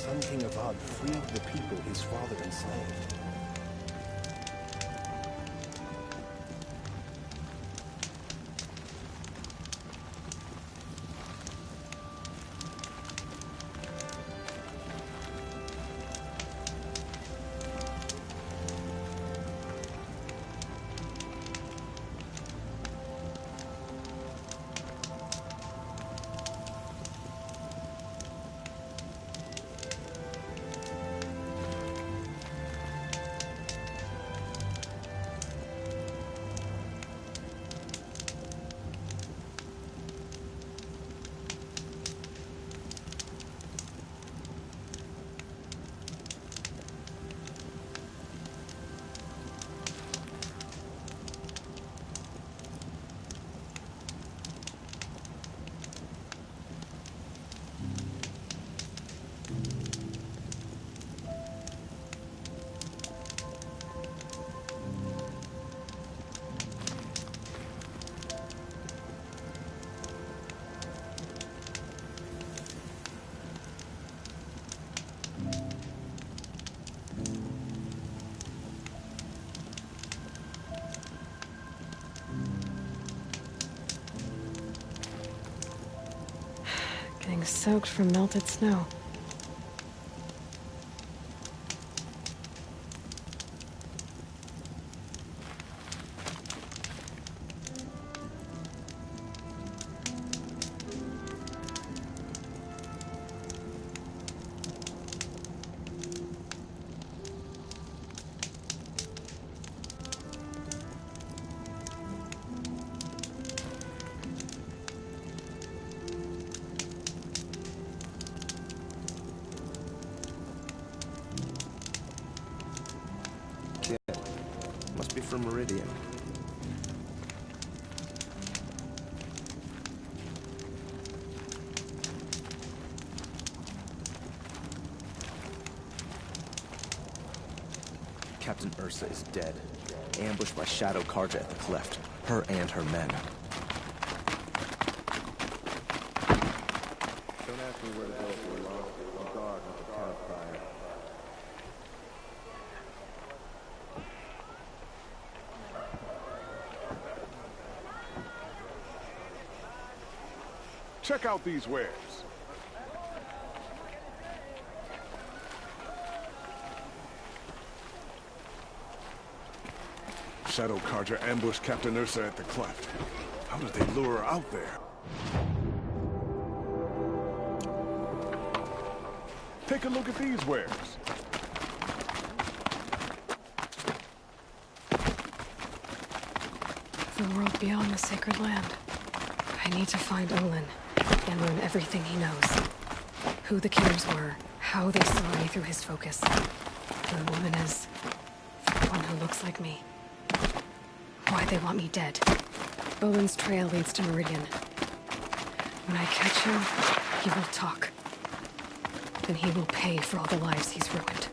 Sun King Avad freed the people his father enslaved. Getting soaked from melted snow. Must be from Meridian. Captain Ursa is dead. Ambushed by Shadow Karja at the cleft. Her and her men. Don't ask me where to go if you're lost. I'm guard with the campfire. Check out these wares. Shadow Karja ambushed Captain Ursa at the cleft. How did they lure her out there? Take a look at these wares. The world beyond the sacred land. I need to find Olin and learn everything he knows. Who the killers were, how they saw me through his focus. Who the woman is, the one who looks like me. Why they want me dead. Olin's trail leads to Meridian. When I catch him, he will talk. And he will pay for all the lives he's ruined.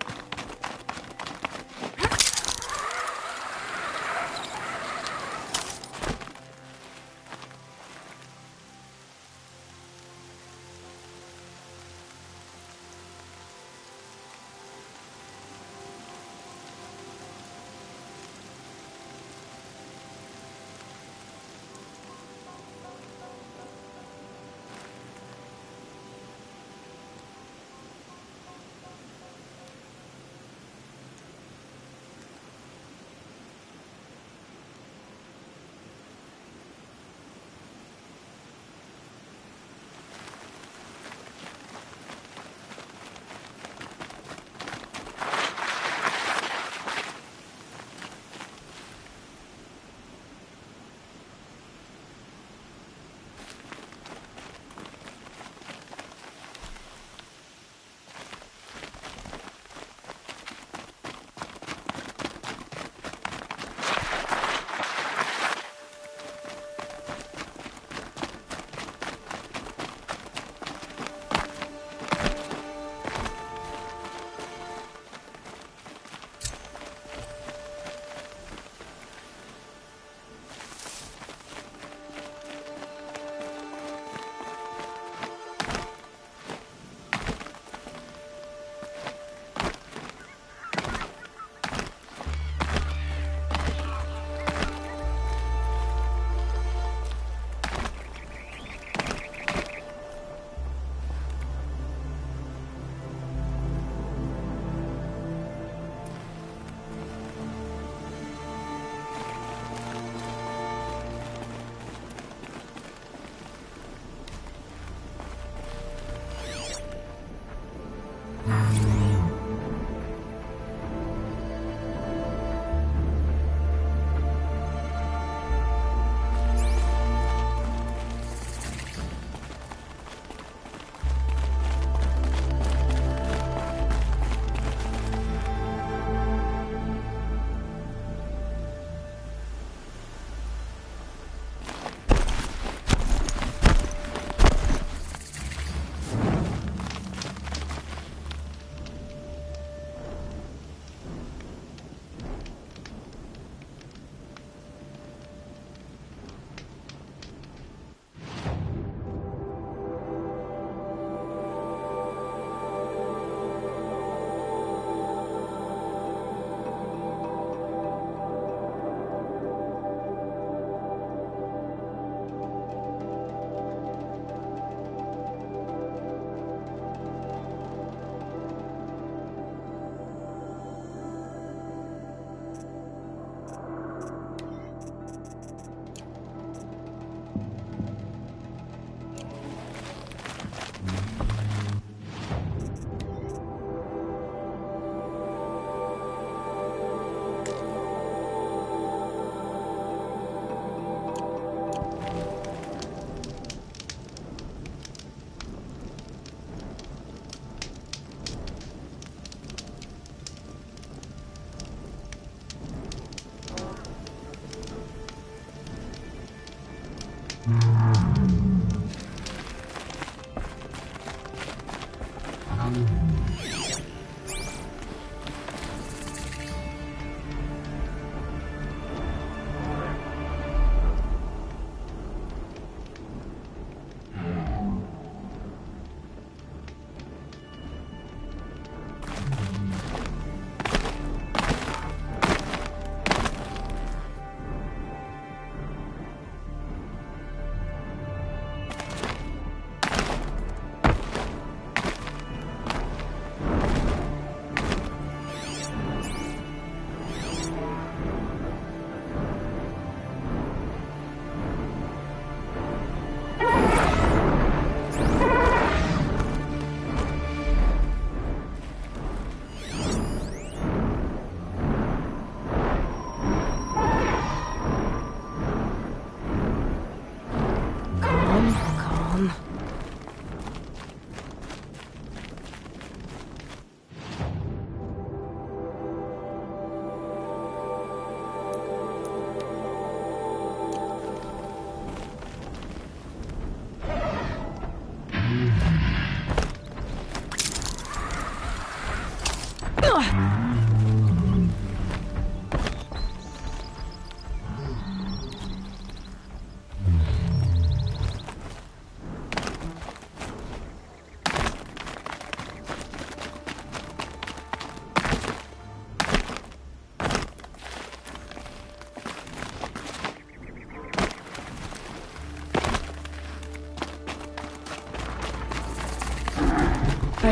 I've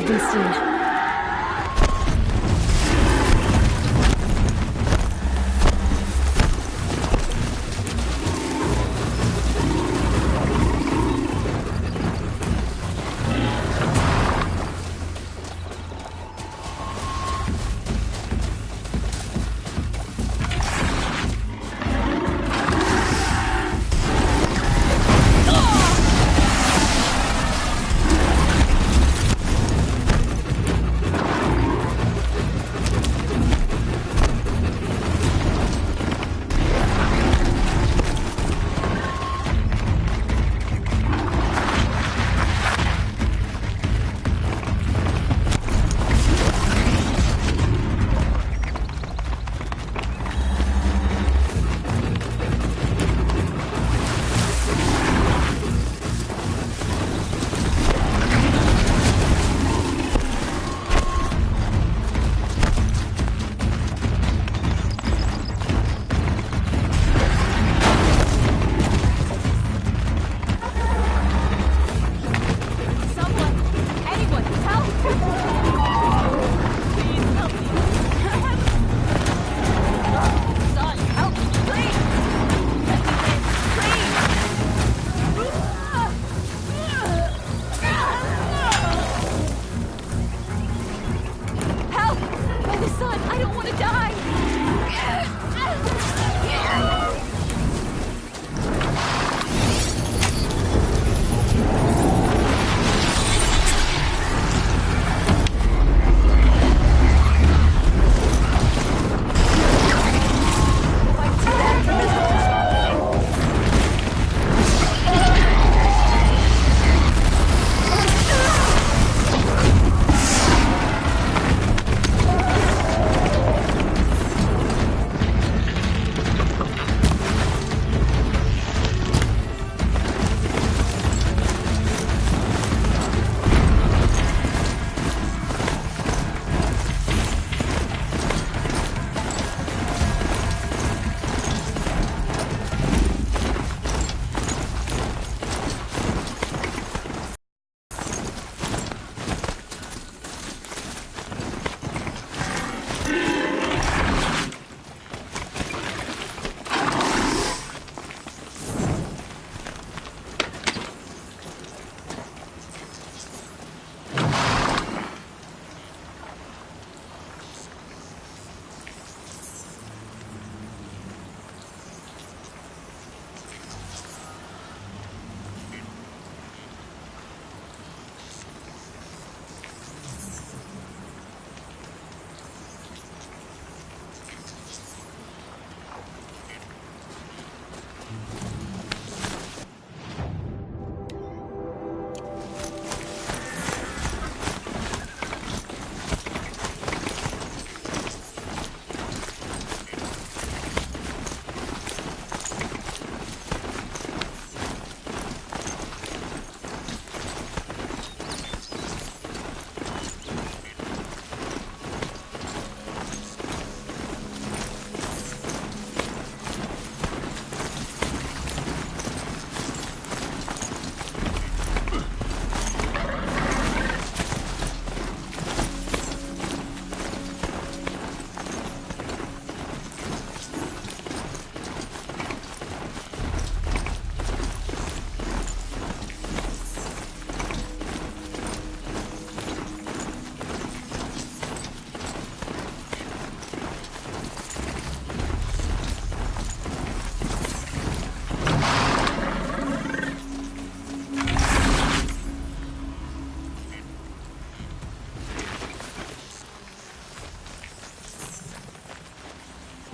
been seen.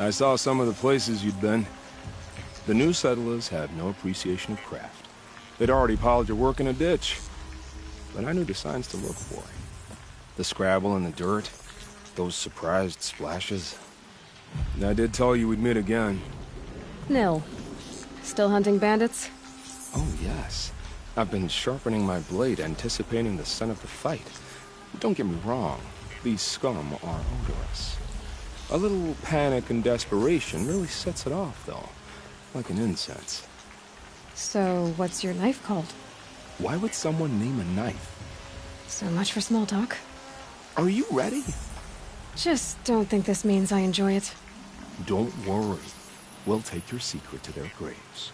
I saw some of the places you'd been. The new settlers had no appreciation of craft. They'd already piled your work in a ditch. But I knew the signs to look for. The scrabble in the dirt, those surprised splashes. And I did tell you we'd meet again. Nil. Still hunting bandits? Oh, yes. I've been sharpening my blade, anticipating the scent of the fight. Don't get me wrong, these scum are odorous. A little panic and desperation really sets it off, though. Like an incense. So, what's your knife called? Why would someone name a knife? So much for small talk. Are you ready? Just don't think this means I enjoy it. Don't worry. We'll take your secret to their graves.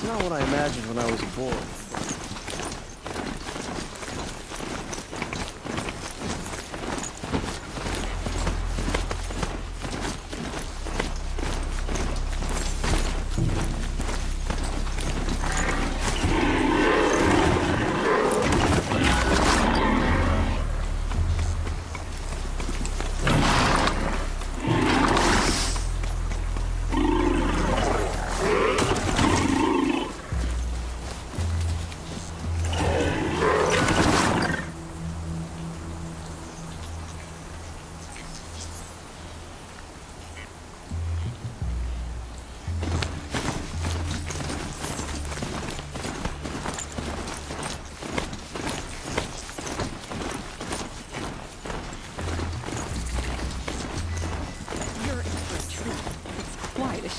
Not what I imagined when I was a boy.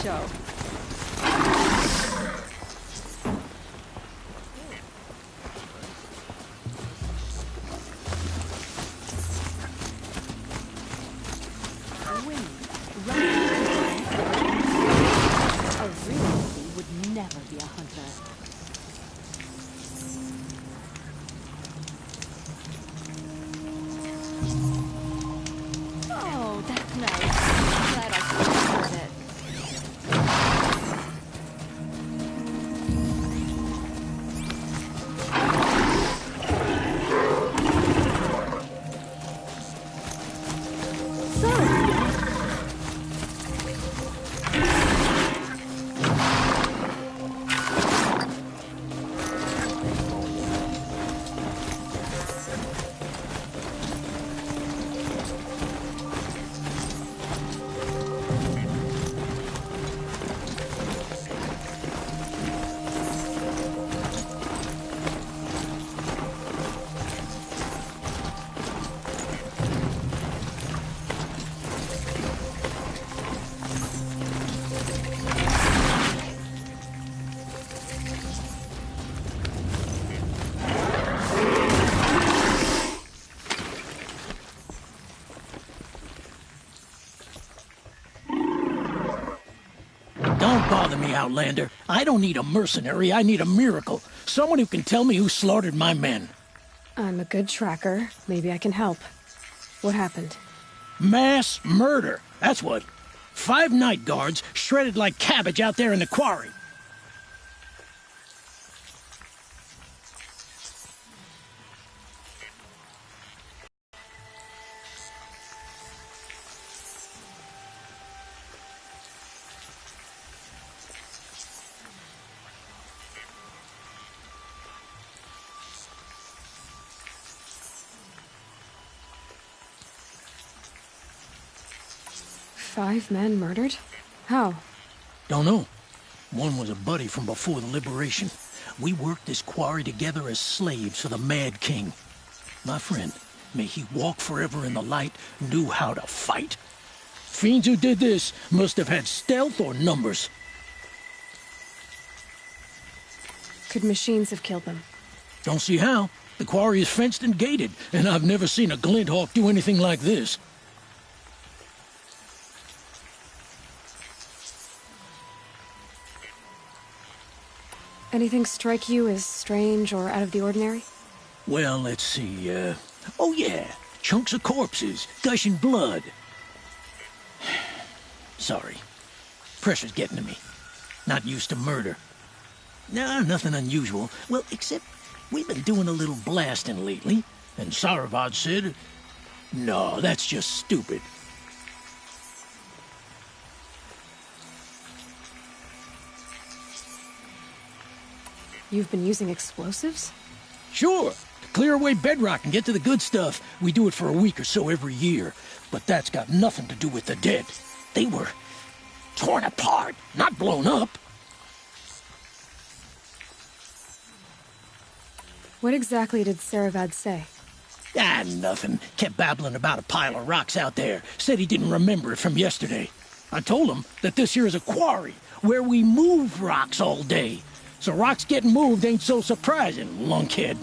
show. A real movie would never be a hunter. Oh, that's nice. I'm glad I heard it. Don't bother me, Outlander. I don't need a mercenary, I need a miracle. Someone who can tell me who slaughtered my men. I'm a good tracker. Maybe I can help. What happened? Mass murder, that's what. 5 night guards shredded like cabbage out there in the quarry. Five men murdered? How? Don't know. One was a buddy from before the liberation. We worked this quarry together as slaves for the Mad King. My friend, may he walk forever in the light, knew how to fight. Fiends who did this must have had stealth or numbers. Could machines have killed them? Don't see how. The quarry is fenced and gated, and I've never seen a glint hawk do anything like this. Anything strike you as strange or out of the ordinary? Well, let's see, oh yeah, chunks of corpses, gushing blood. Sorry. Pressure's getting to me. Not used to murder. Nah, nothing unusual. Well, except we've been doing a little blasting lately, and Saravad said, no, that's just stupid. You've been using explosives? Sure, to clear away bedrock and get to the good stuff. We do it for a week or so every year. But that's got nothing to do with the dead. They were torn apart, not blown up. What exactly did Saravad say? Ah, nothing. Kept babbling about a pile of rocks out there. Said he didn't remember it from yesterday. I told him that this here is a quarry, where we move rocks all day. So rocks getting moved ain't so surprising, lunkhead.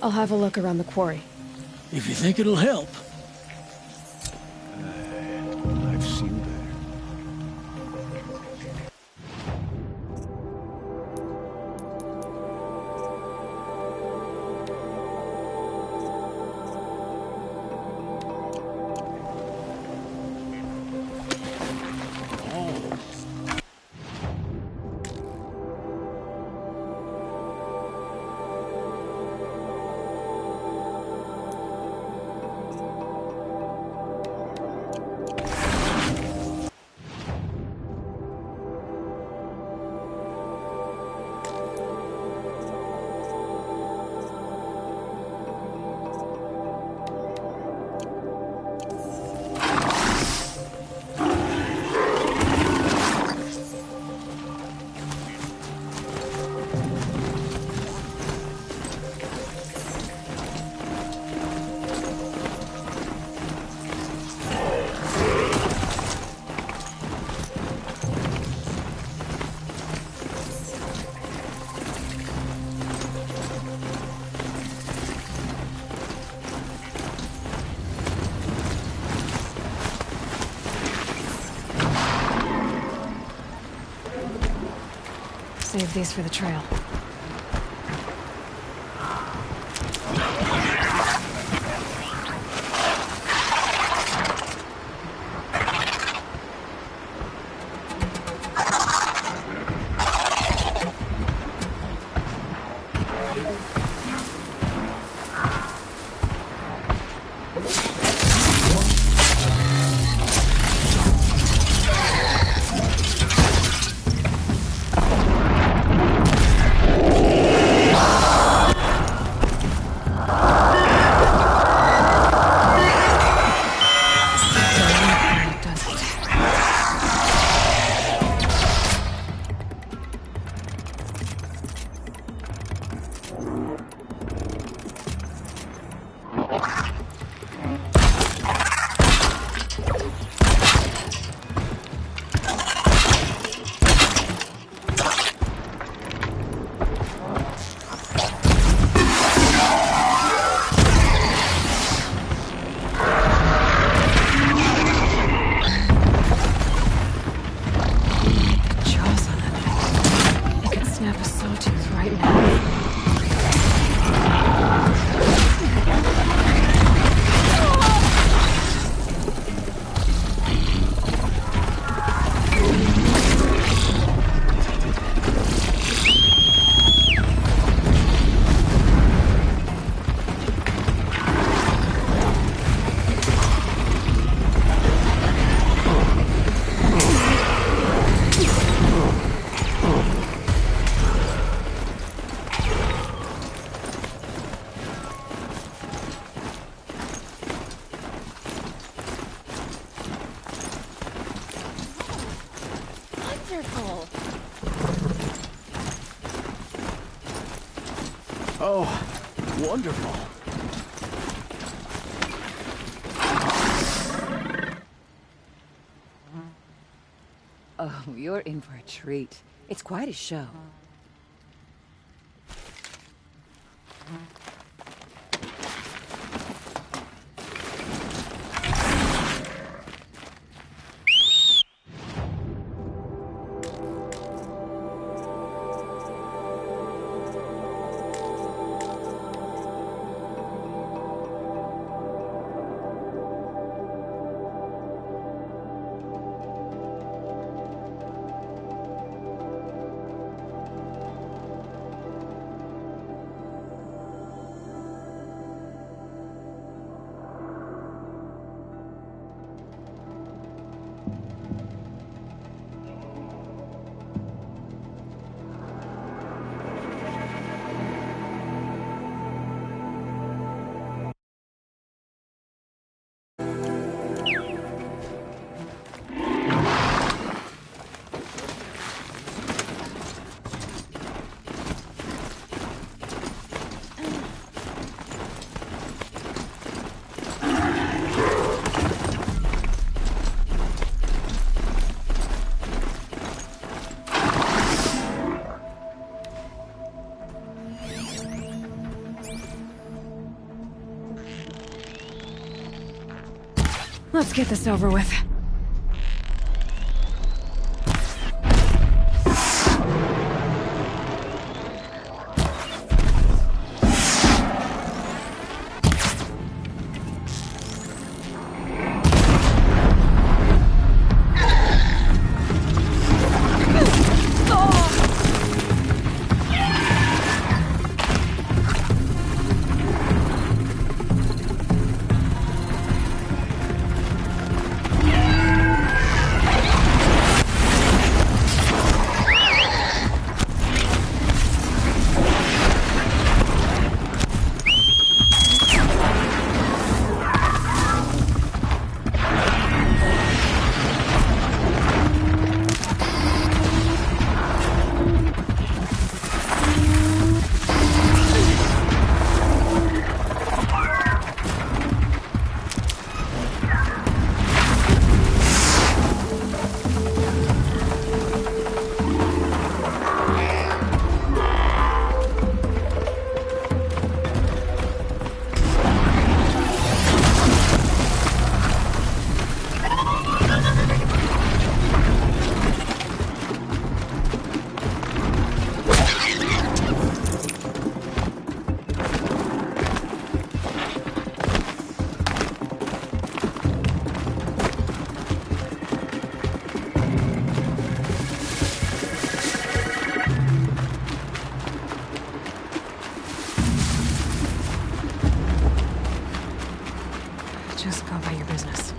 I'll have a look around the quarry. If you think it'll help. I've seen better. Save these for the trail. Oh, wonderful. Oh, you're in for a treat. It's quite a show. Let's get this over with. Yeah. Just go about your business.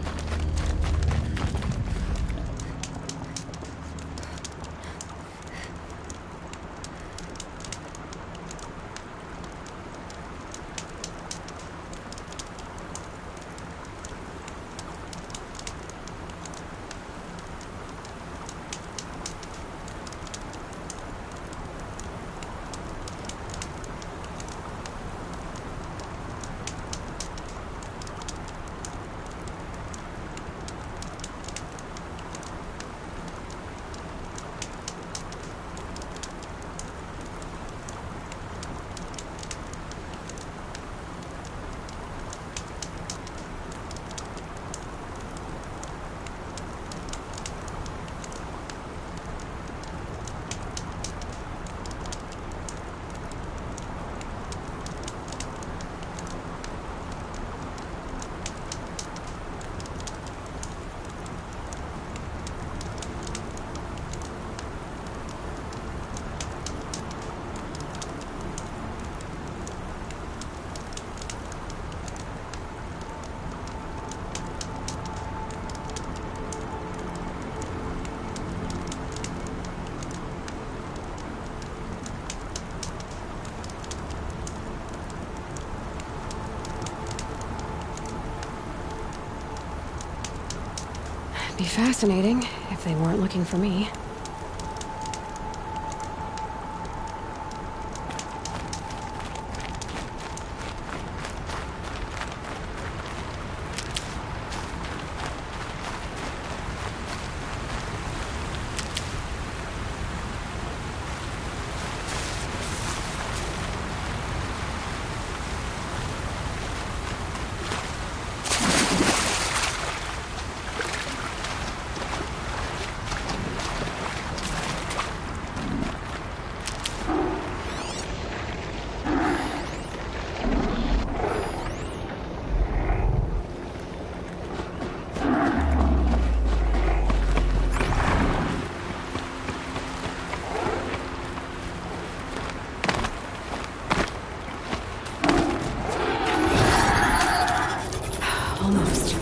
Be fascinating if they weren't looking for me. Almost.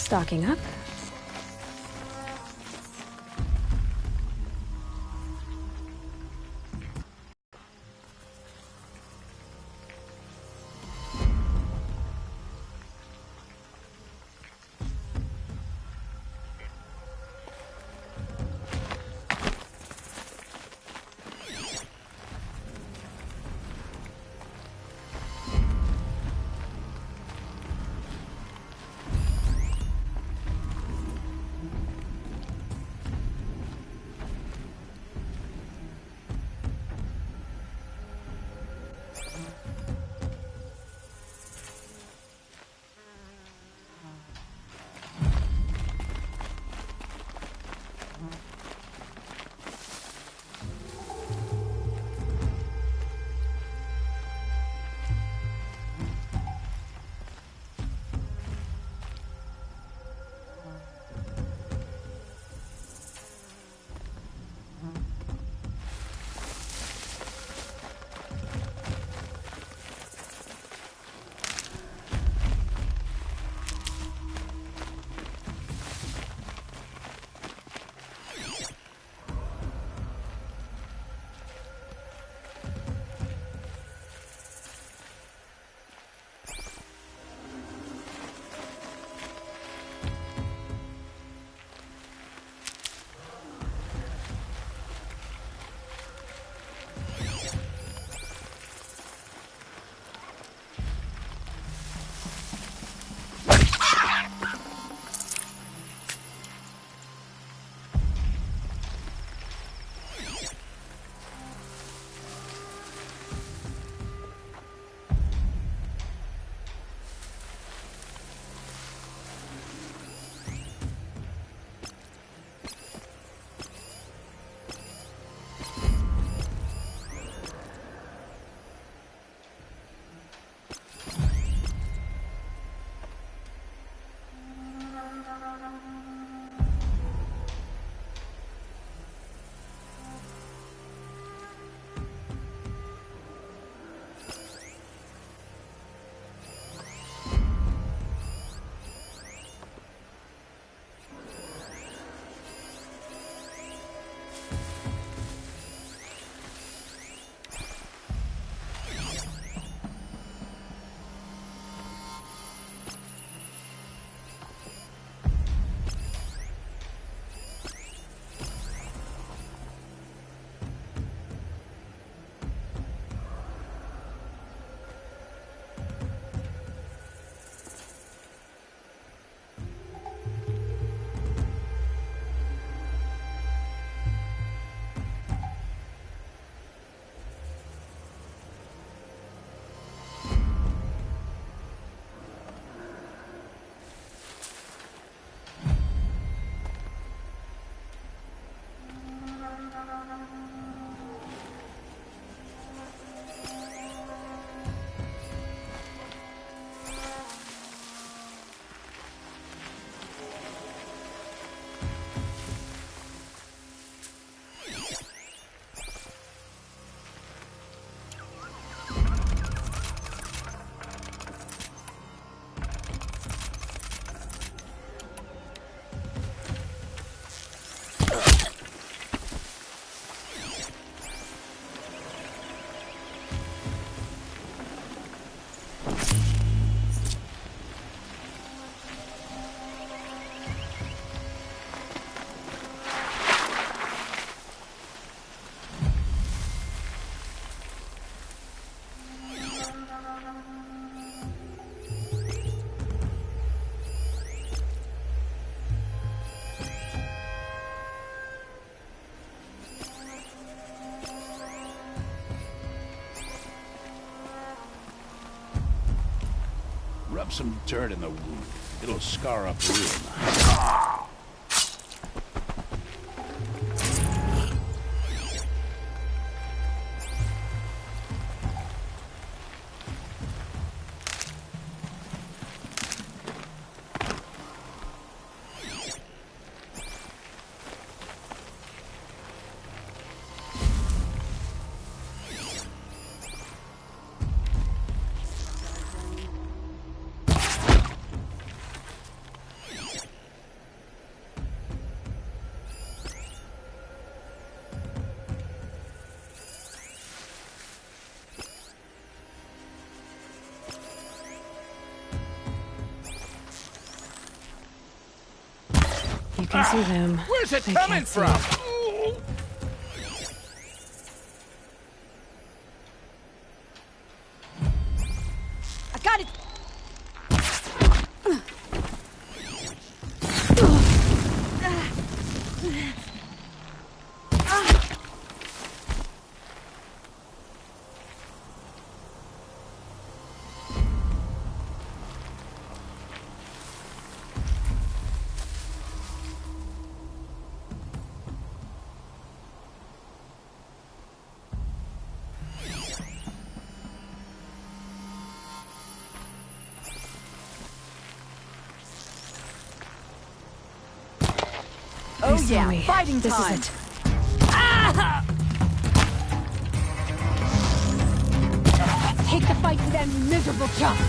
Stocking up. rub some dirt in the wound. It'll scar up real nice. You can see them. Where's it They coming can't see from? it. I got it! They Oh saw yeah, me. fighting This time! is it. Take the fight to them, you miserable chump!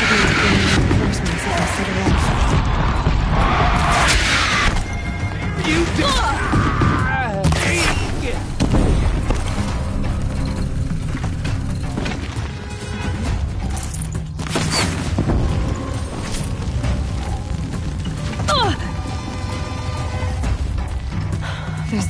Reinforcements as I set it off. There's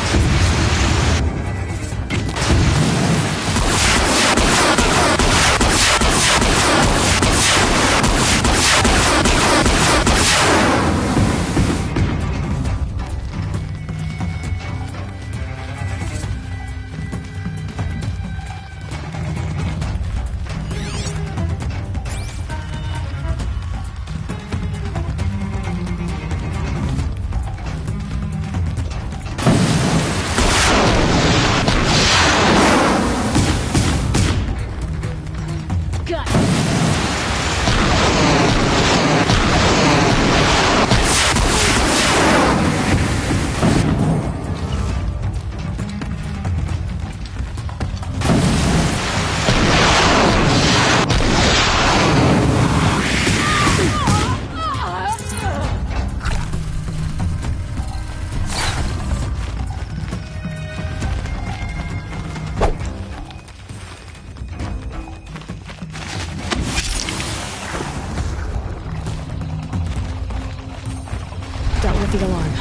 dealt with the alarm.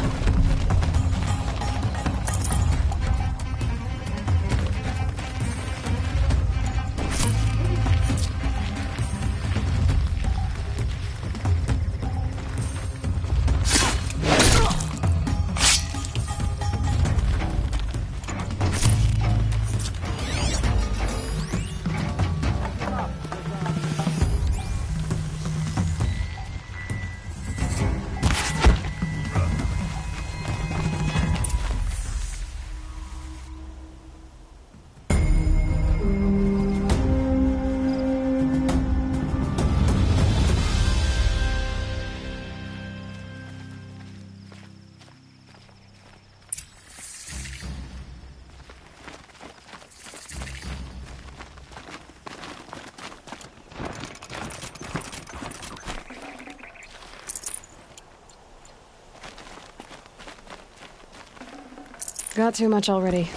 Got too much already.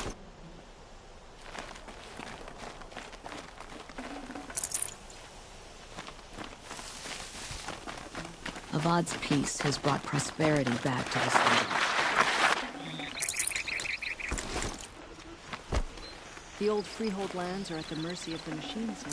Avad's peace has brought prosperity back to this land. The old freehold lands are at the mercy of the machines now.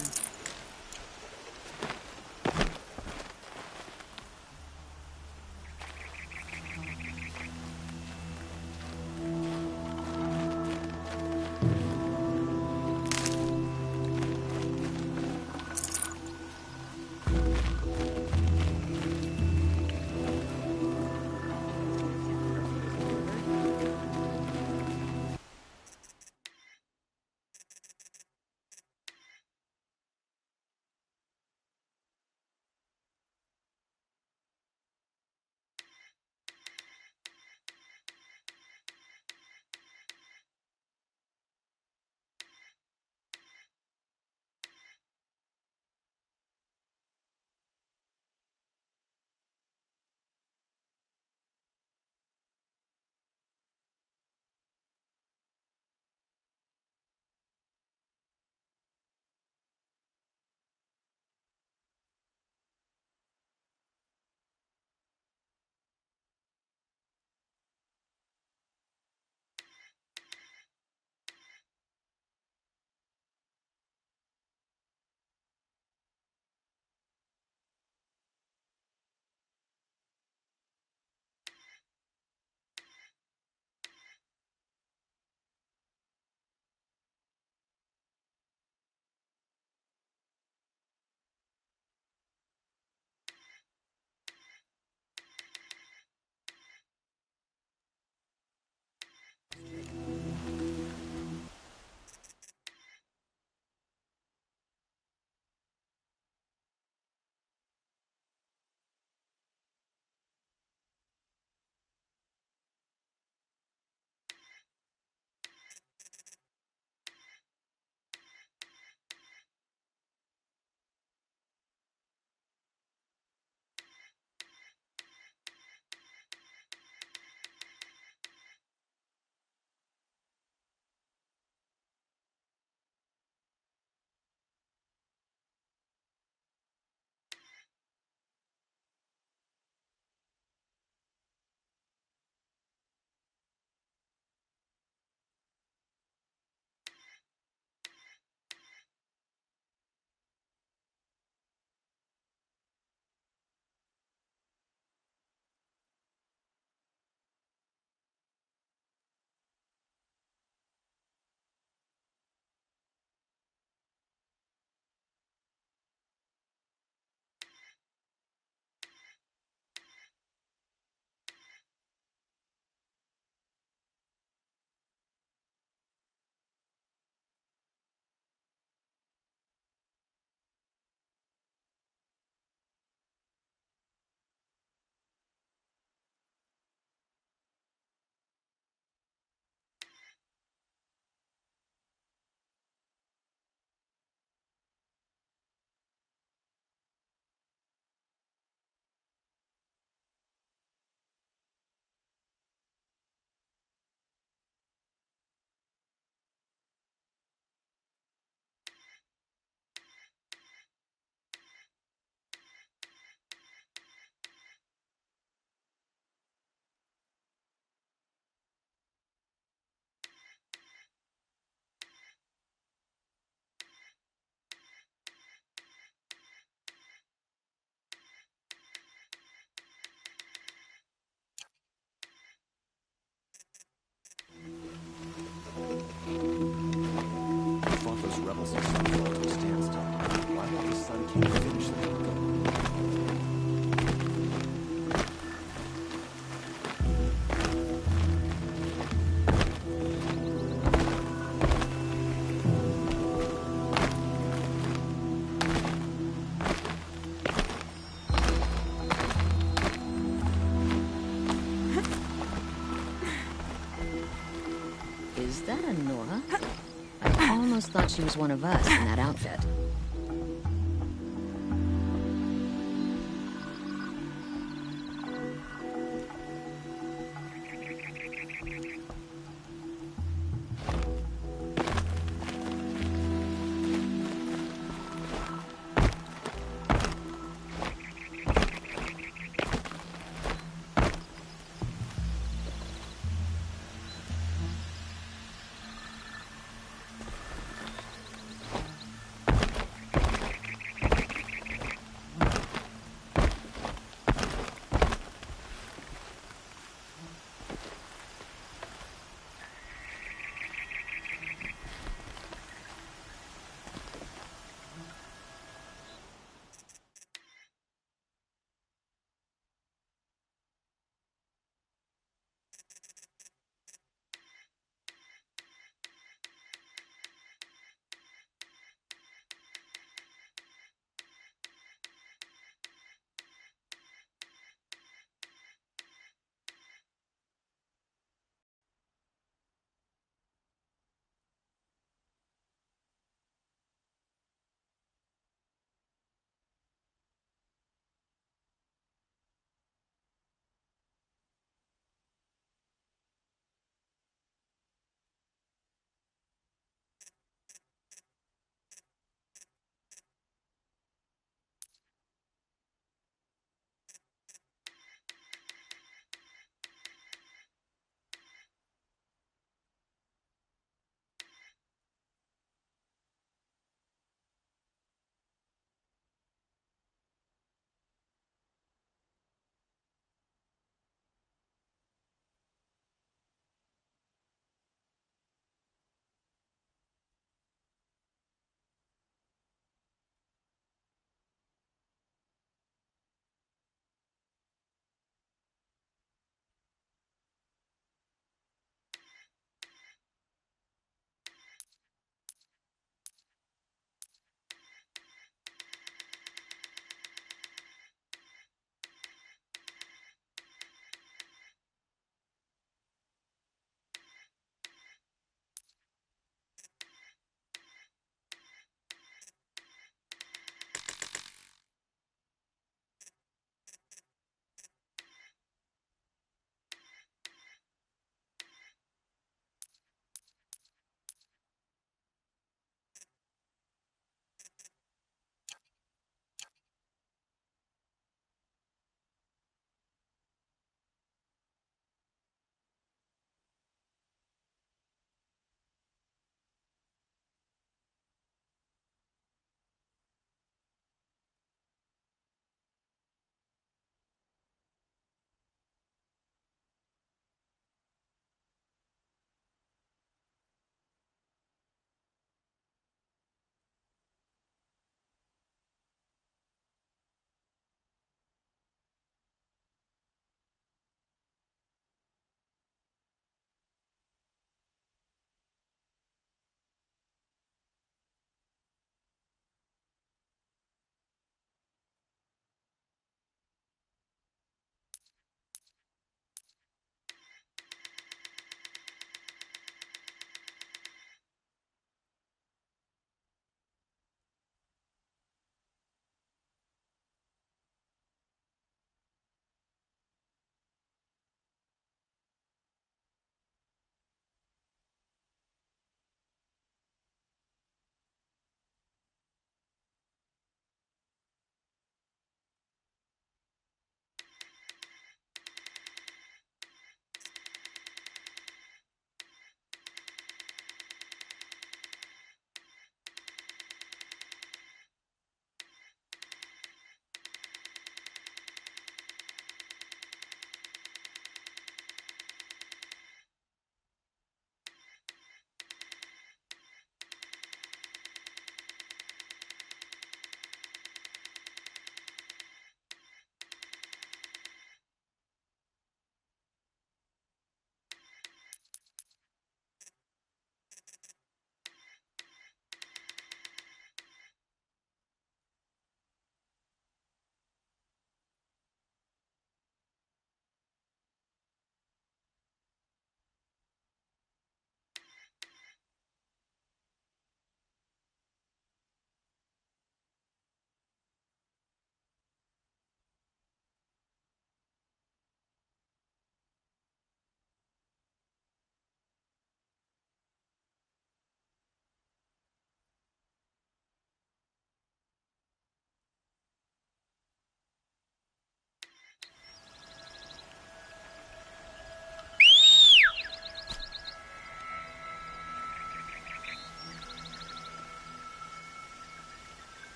thought she was one of us in that outfit.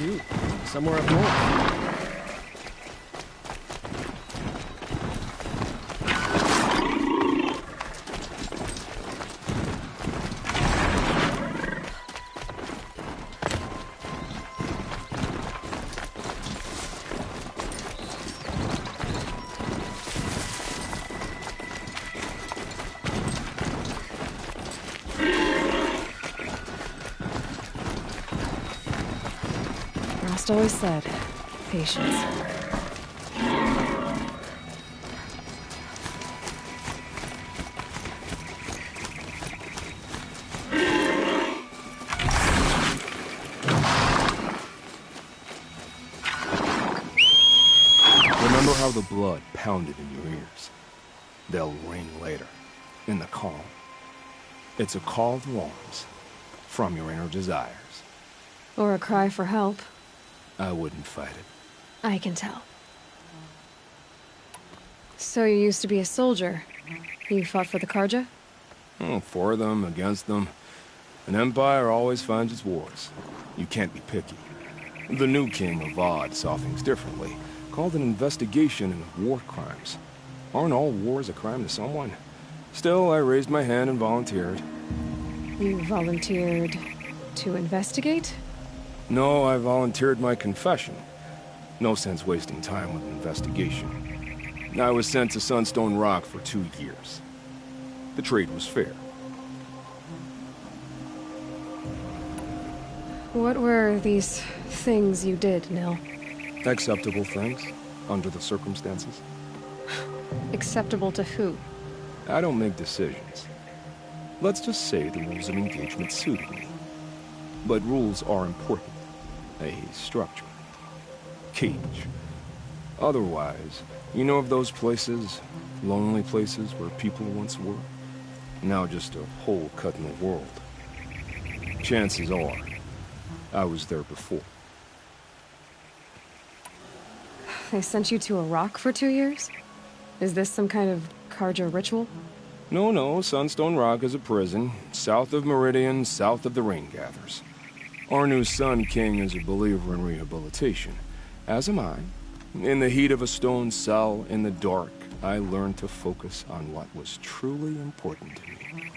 do? Somewhere up north. Rost always said, patience. Remember how the blood pounded in your ears? They'll ring later, in the calm. It's a call to arms, from your inner desires. Or a cry for help. I wouldn't fight it. I can tell. So you used to be a soldier. You fought for the Karja? Oh, for them, against them. An empire always finds its wars. You can't be picky. The new king of Odd saw things differently. Called an investigation into war crimes. Aren't all wars a crime to someone? Still, I raised my hand and volunteered. You volunteered to investigate? No, I volunteered my confession. No sense wasting time with an investigation. I was sent to Sunstone Rock for 2 years. The trade was fair. What were these things you did, Nil? Acceptable things, under the circumstances. Acceptable to who? I don't make decisions. Let's just say the rules of engagement suited me. But rules are important. A structure. Cage. Otherwise, you know of those places, lonely places where people once were? Now just a hole cut in the world. Chances are, I was there before. They sent you to a rock for 2 years? Is this some kind of Karja ritual? No, Sunstone Rock is a prison, south of Meridian, south of the Rain Gathers. Our new Sun King is a believer in rehabilitation, as am I. In the heat of a stone cell, in the dark, I learned to focus on what was truly important to me.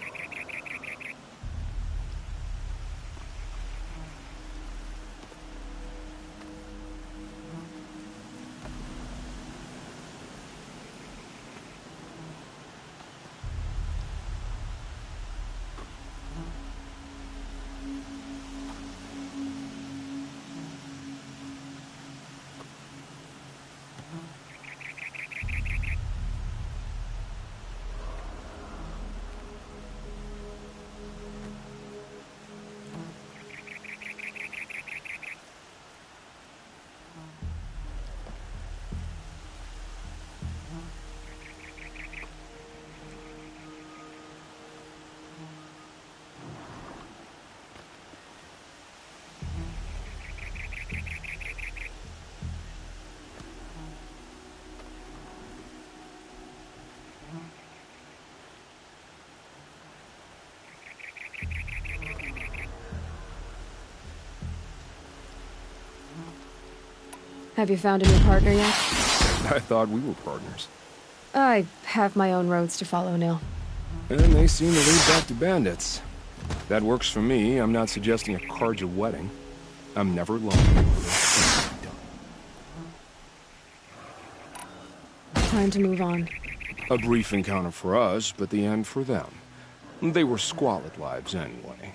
Have you found a new partner yet? I thought we were partners. I have my own roads to follow, Nil. And they seem to lead back to bandits. That works for me. I'm not suggesting a Karja wedding. I'm never alone. Time to move on. A brief encounter for us, but the end for them. They were squalid lives anyway.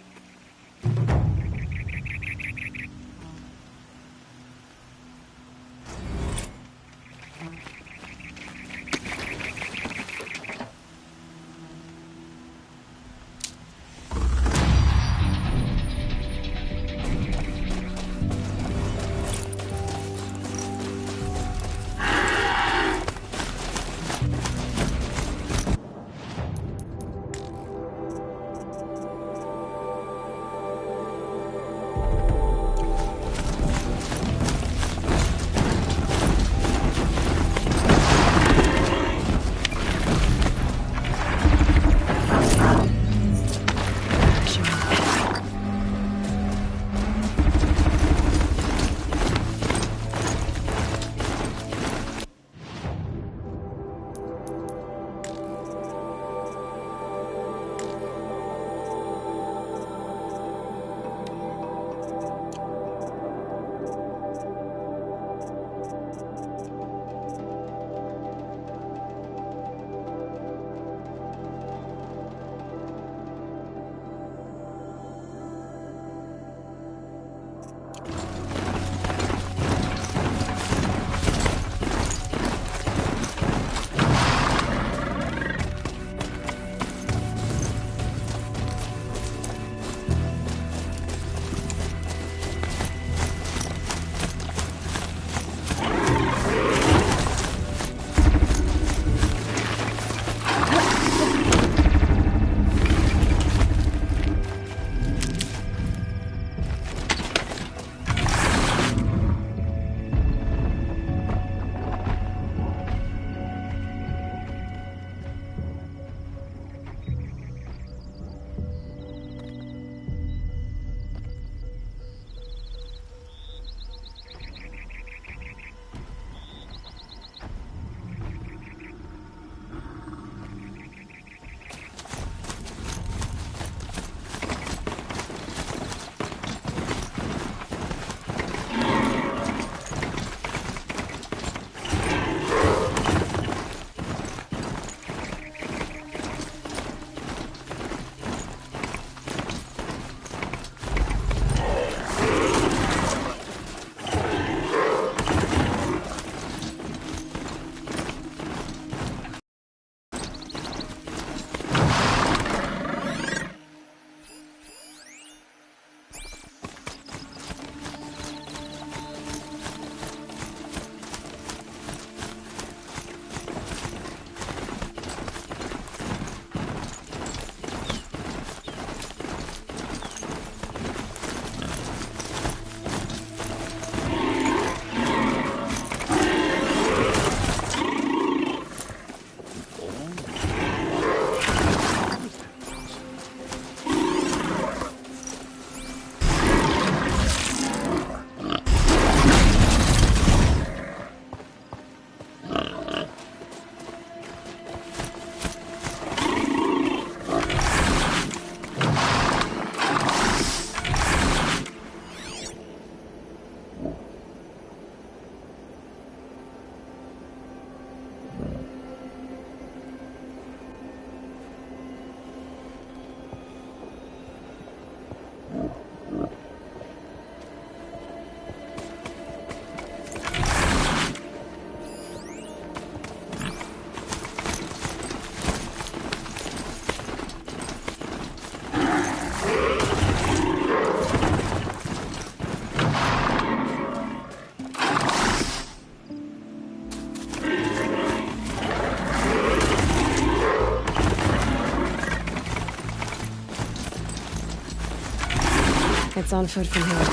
It's on foot from here.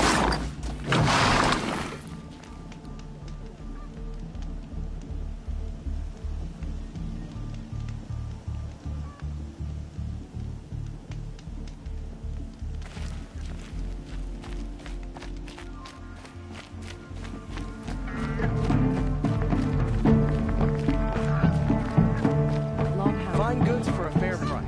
Fine goods for a fair price.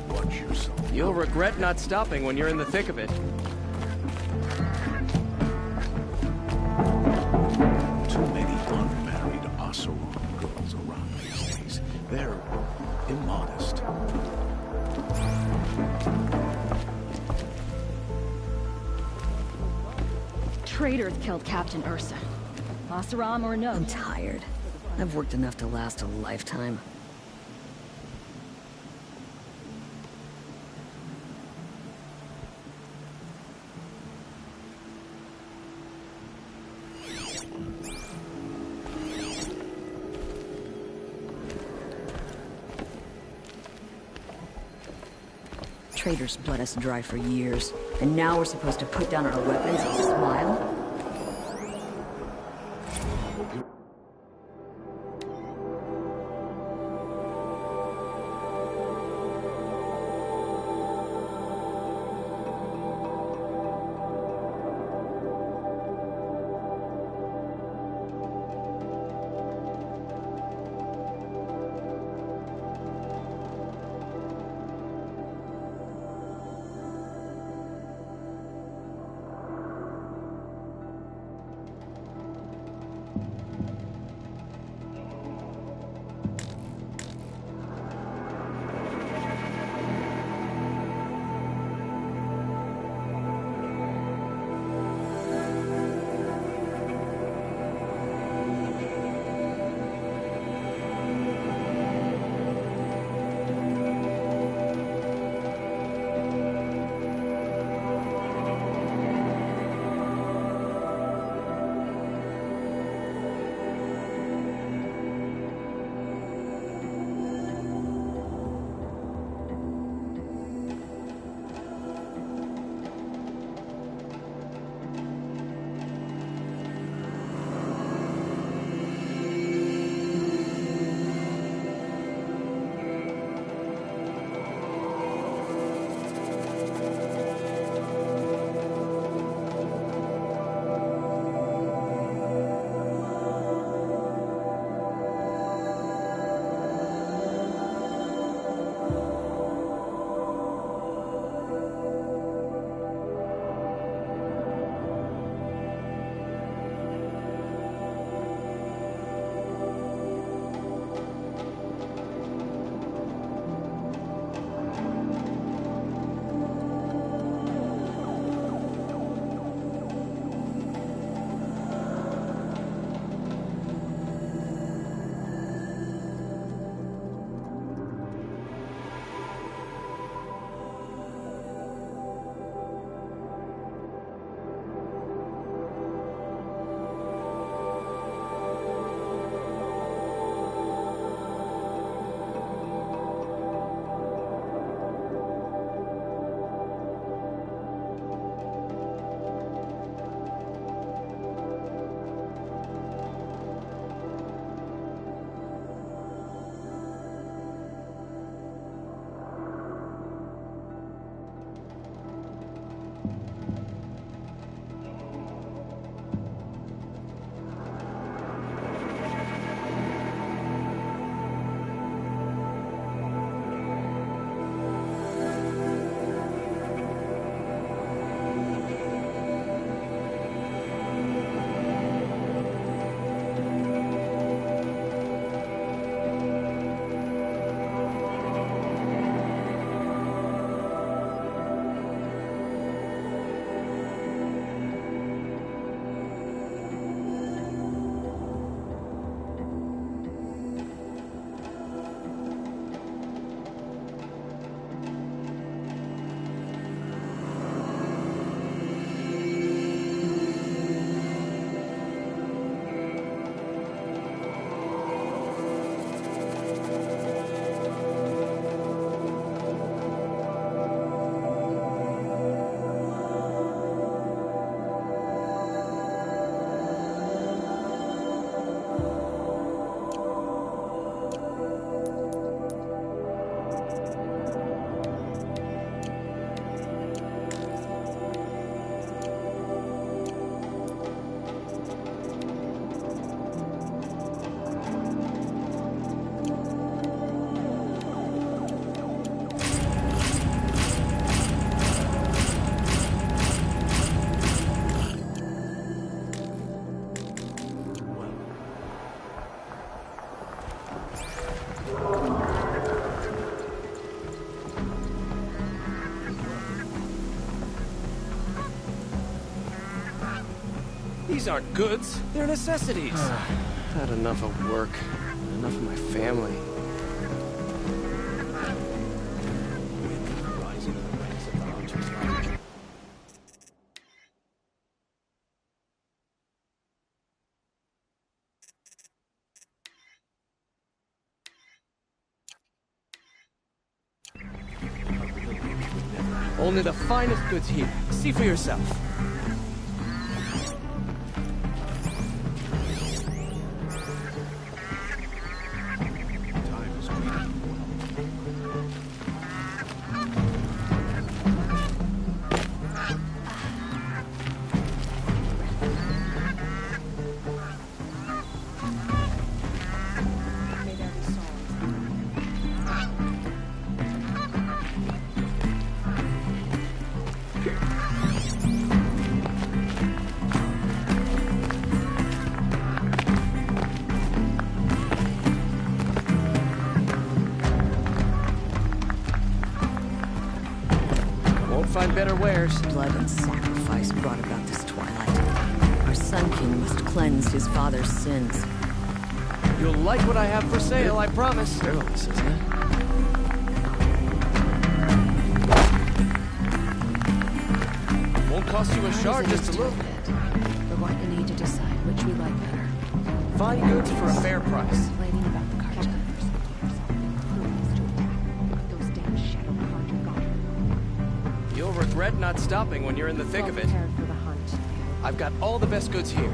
Watch yourself. You'll regret not stopping when you're in the thick of it. Too many unmarried Oseram girls around these days. They're immodest. Traitors killed Captain Ursa. Oseram or no. I'm tired. I've worked enough to last a lifetime. Traitors bled us dry for years, and now we're supposed to put down our weapons and smile? These aren't goods, they're necessities. Had enough of work, enough of my family. Only the finest goods here. See for yourself. Find better wares. Blood and sacrifice brought about this twilight. Our Sun King must cleanse his father's sins. You'll like what I have for sale, I promise. Perilous, isn't it? Won't cost you a shard, just a little. We're going to need to decide which we like better. Fine goods for a fair price. Complaining about the carja. Those damn shadow carja gone. You'll regret not stopping when you're in the thick of it. Prepared for the hunt. I've got all the best goods here.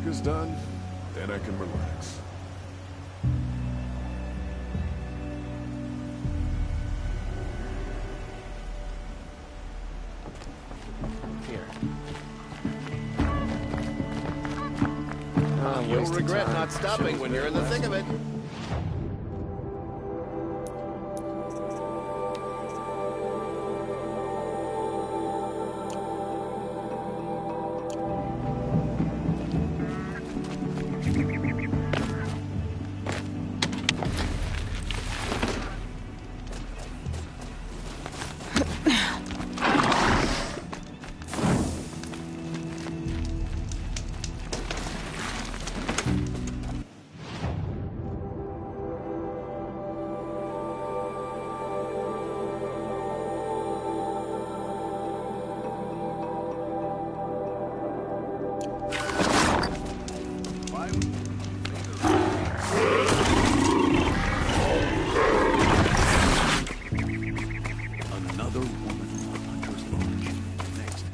is done, then I can relax. Here. You'll regret not stopping when you're in the thick of it. Another woman from the Hunter's Lodge. Next.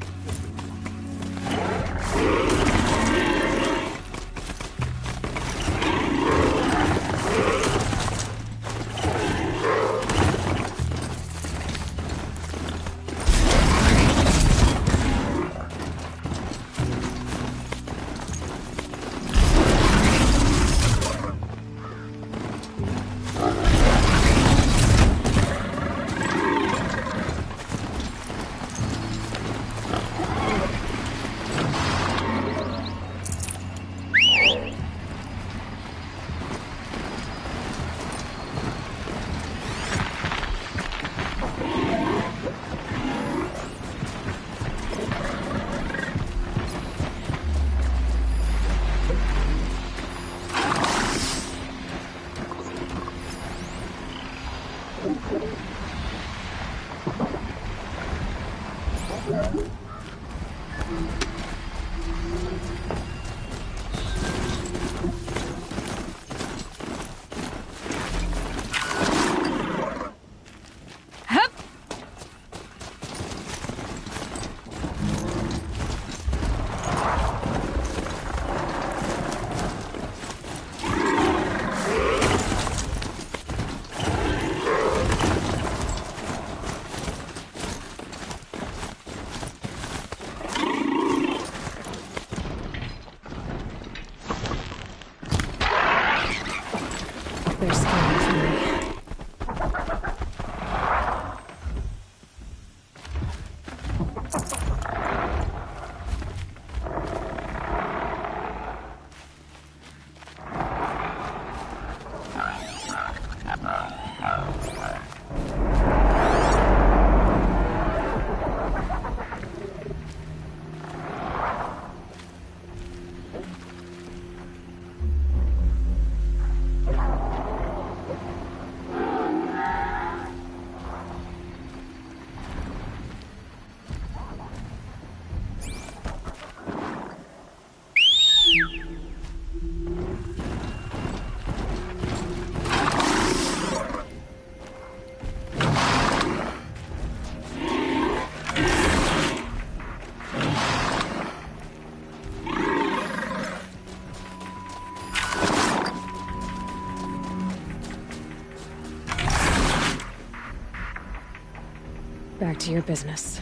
They're scanning for me. Back to your business.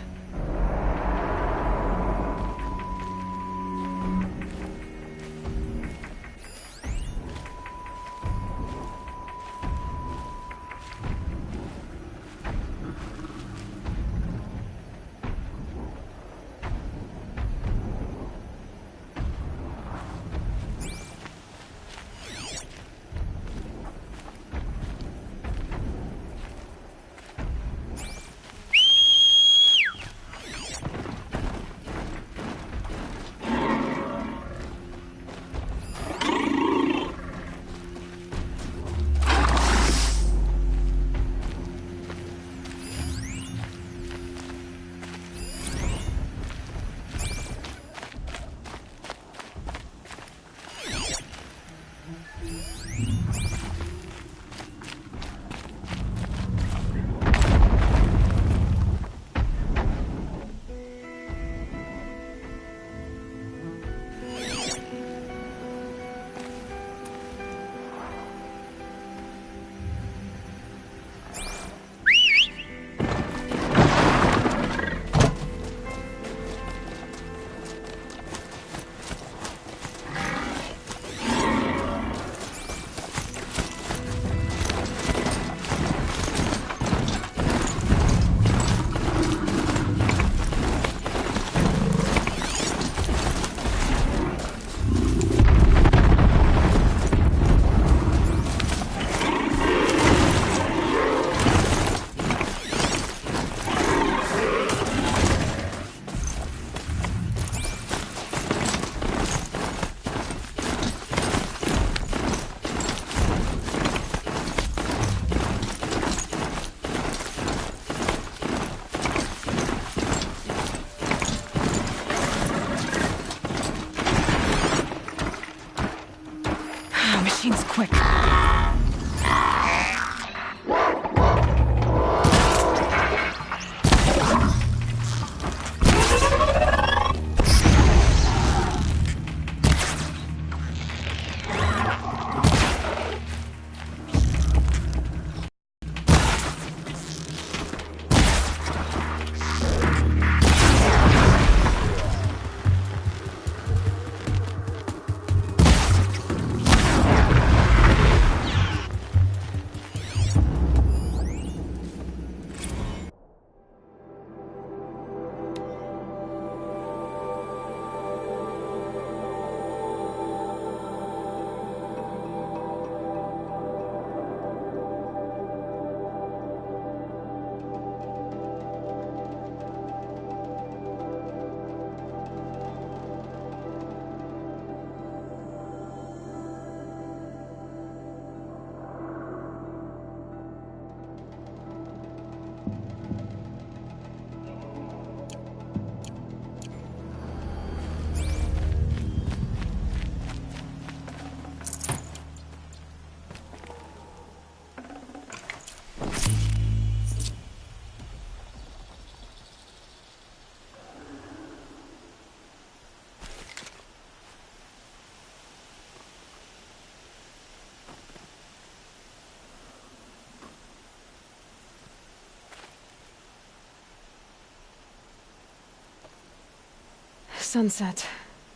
sunset.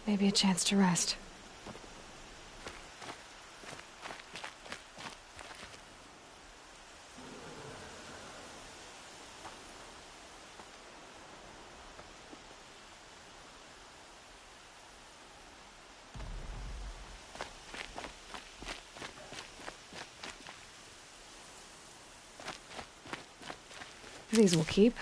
Maybe a chance to rest. These will keep.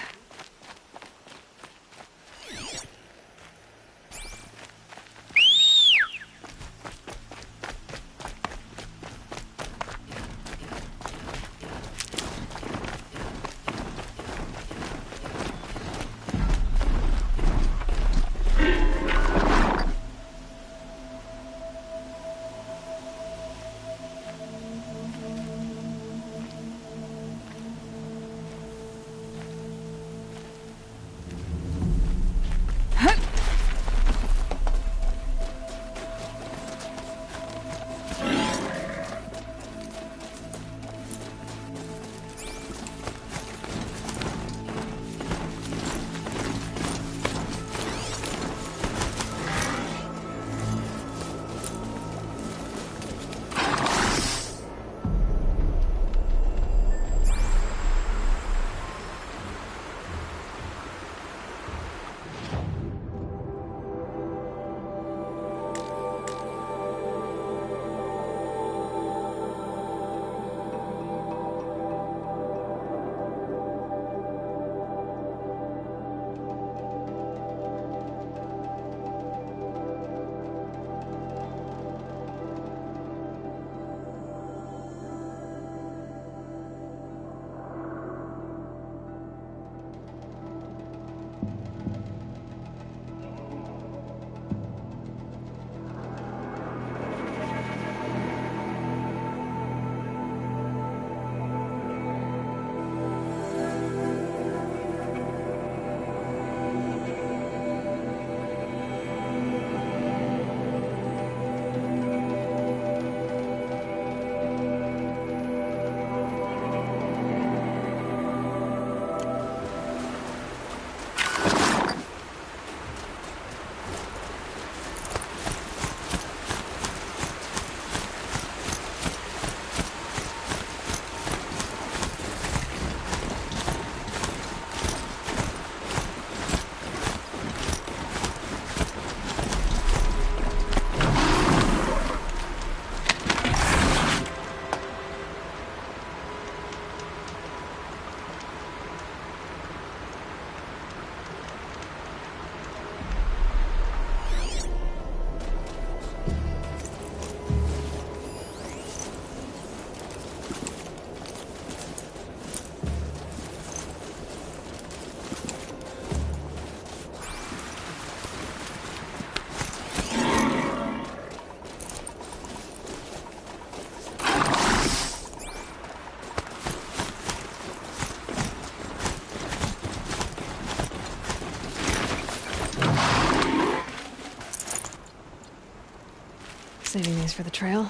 Saving these for the trail.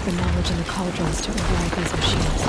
The knowledge in the cauldrons to override these machines.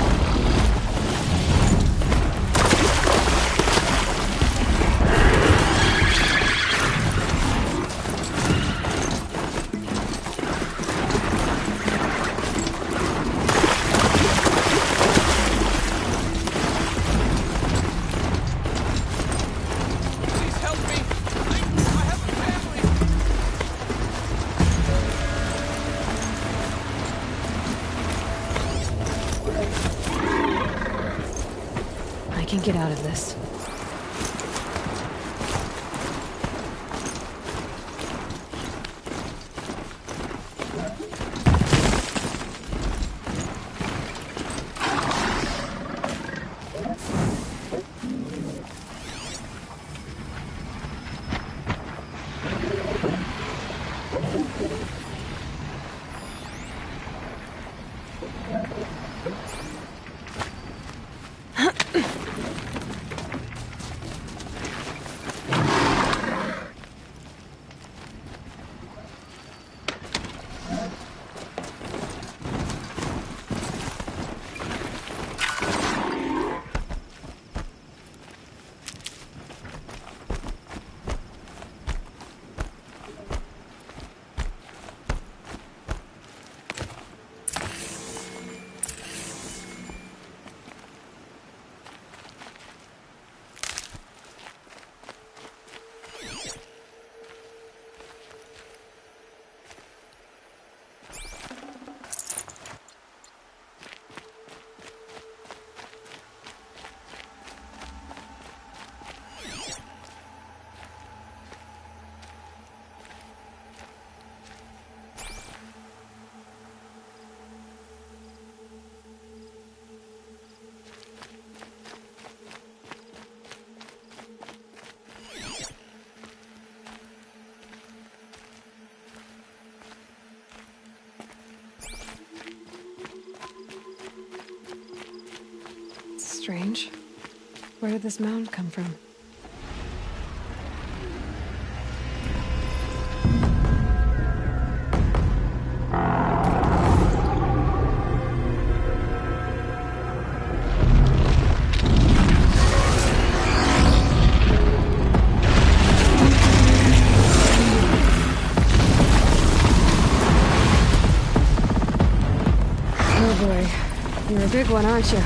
Where did this mound come from? Oh boy, you're a big one, aren't you?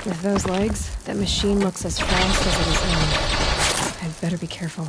With those legs, that machine looks as fast as it is long. I'd better be careful.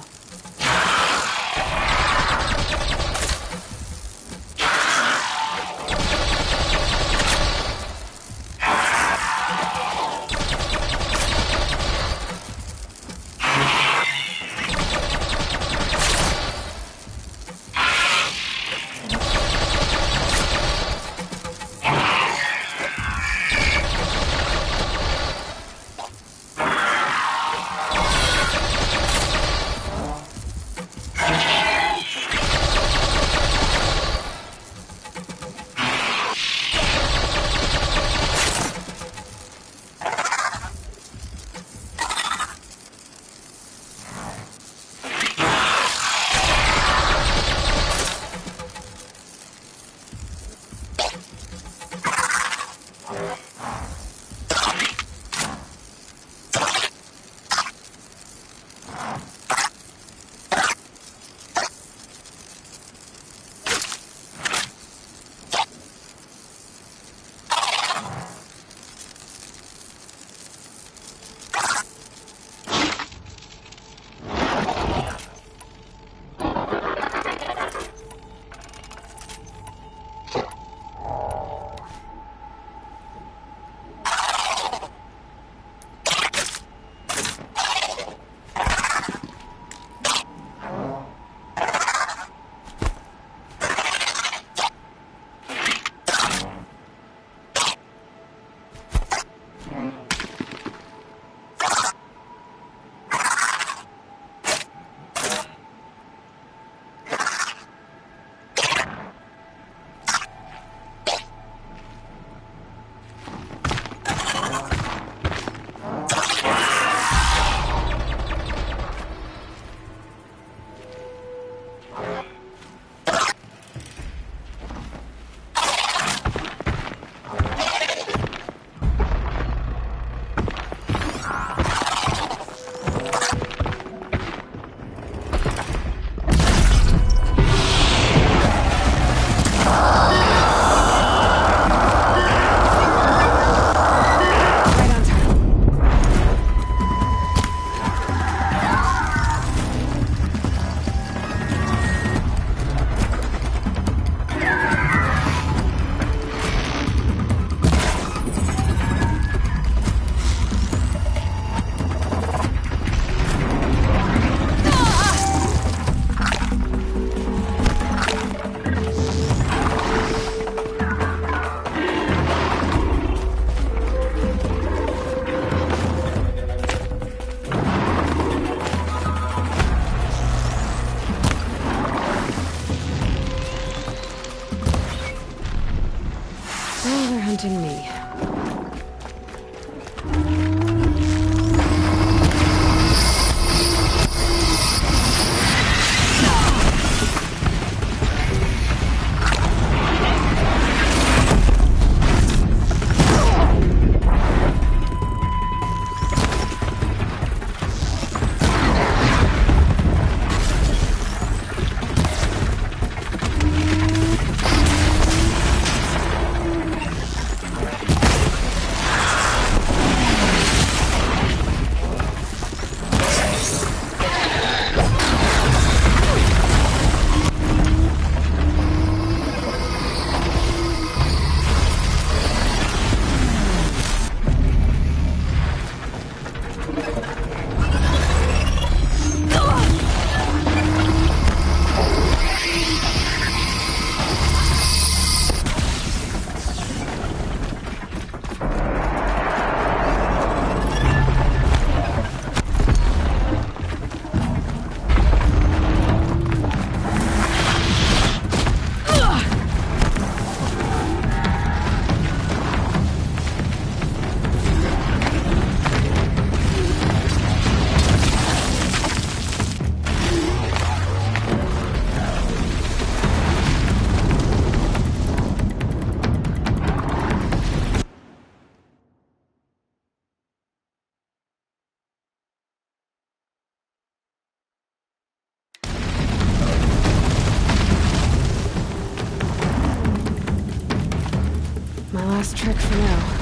best trick for now.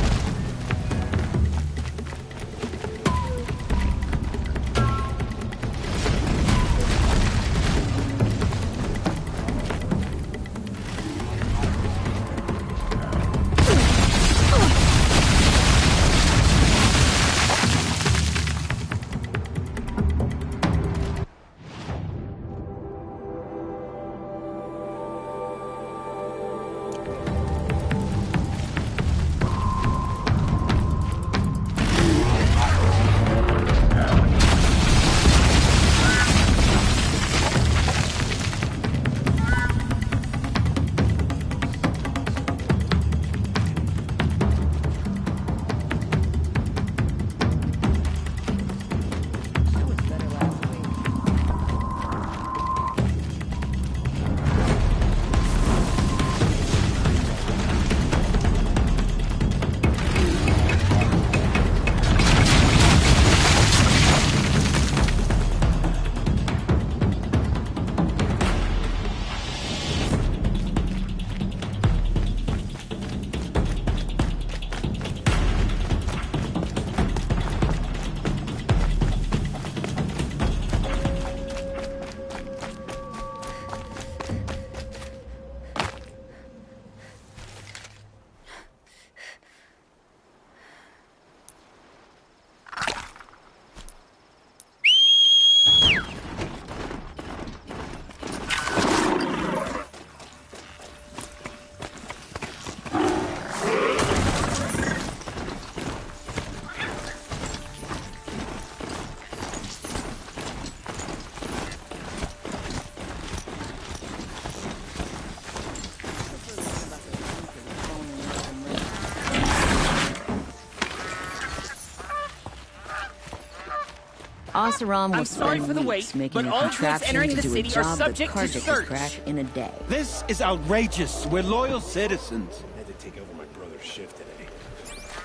Oseram I'm will sorry spend for the weeks wait, making but a all goods contraption entering to the do a city are job that subject to Karja could search. crack in a day. This is outrageous. We're loyal citizens. I had to take over my brother's shift today.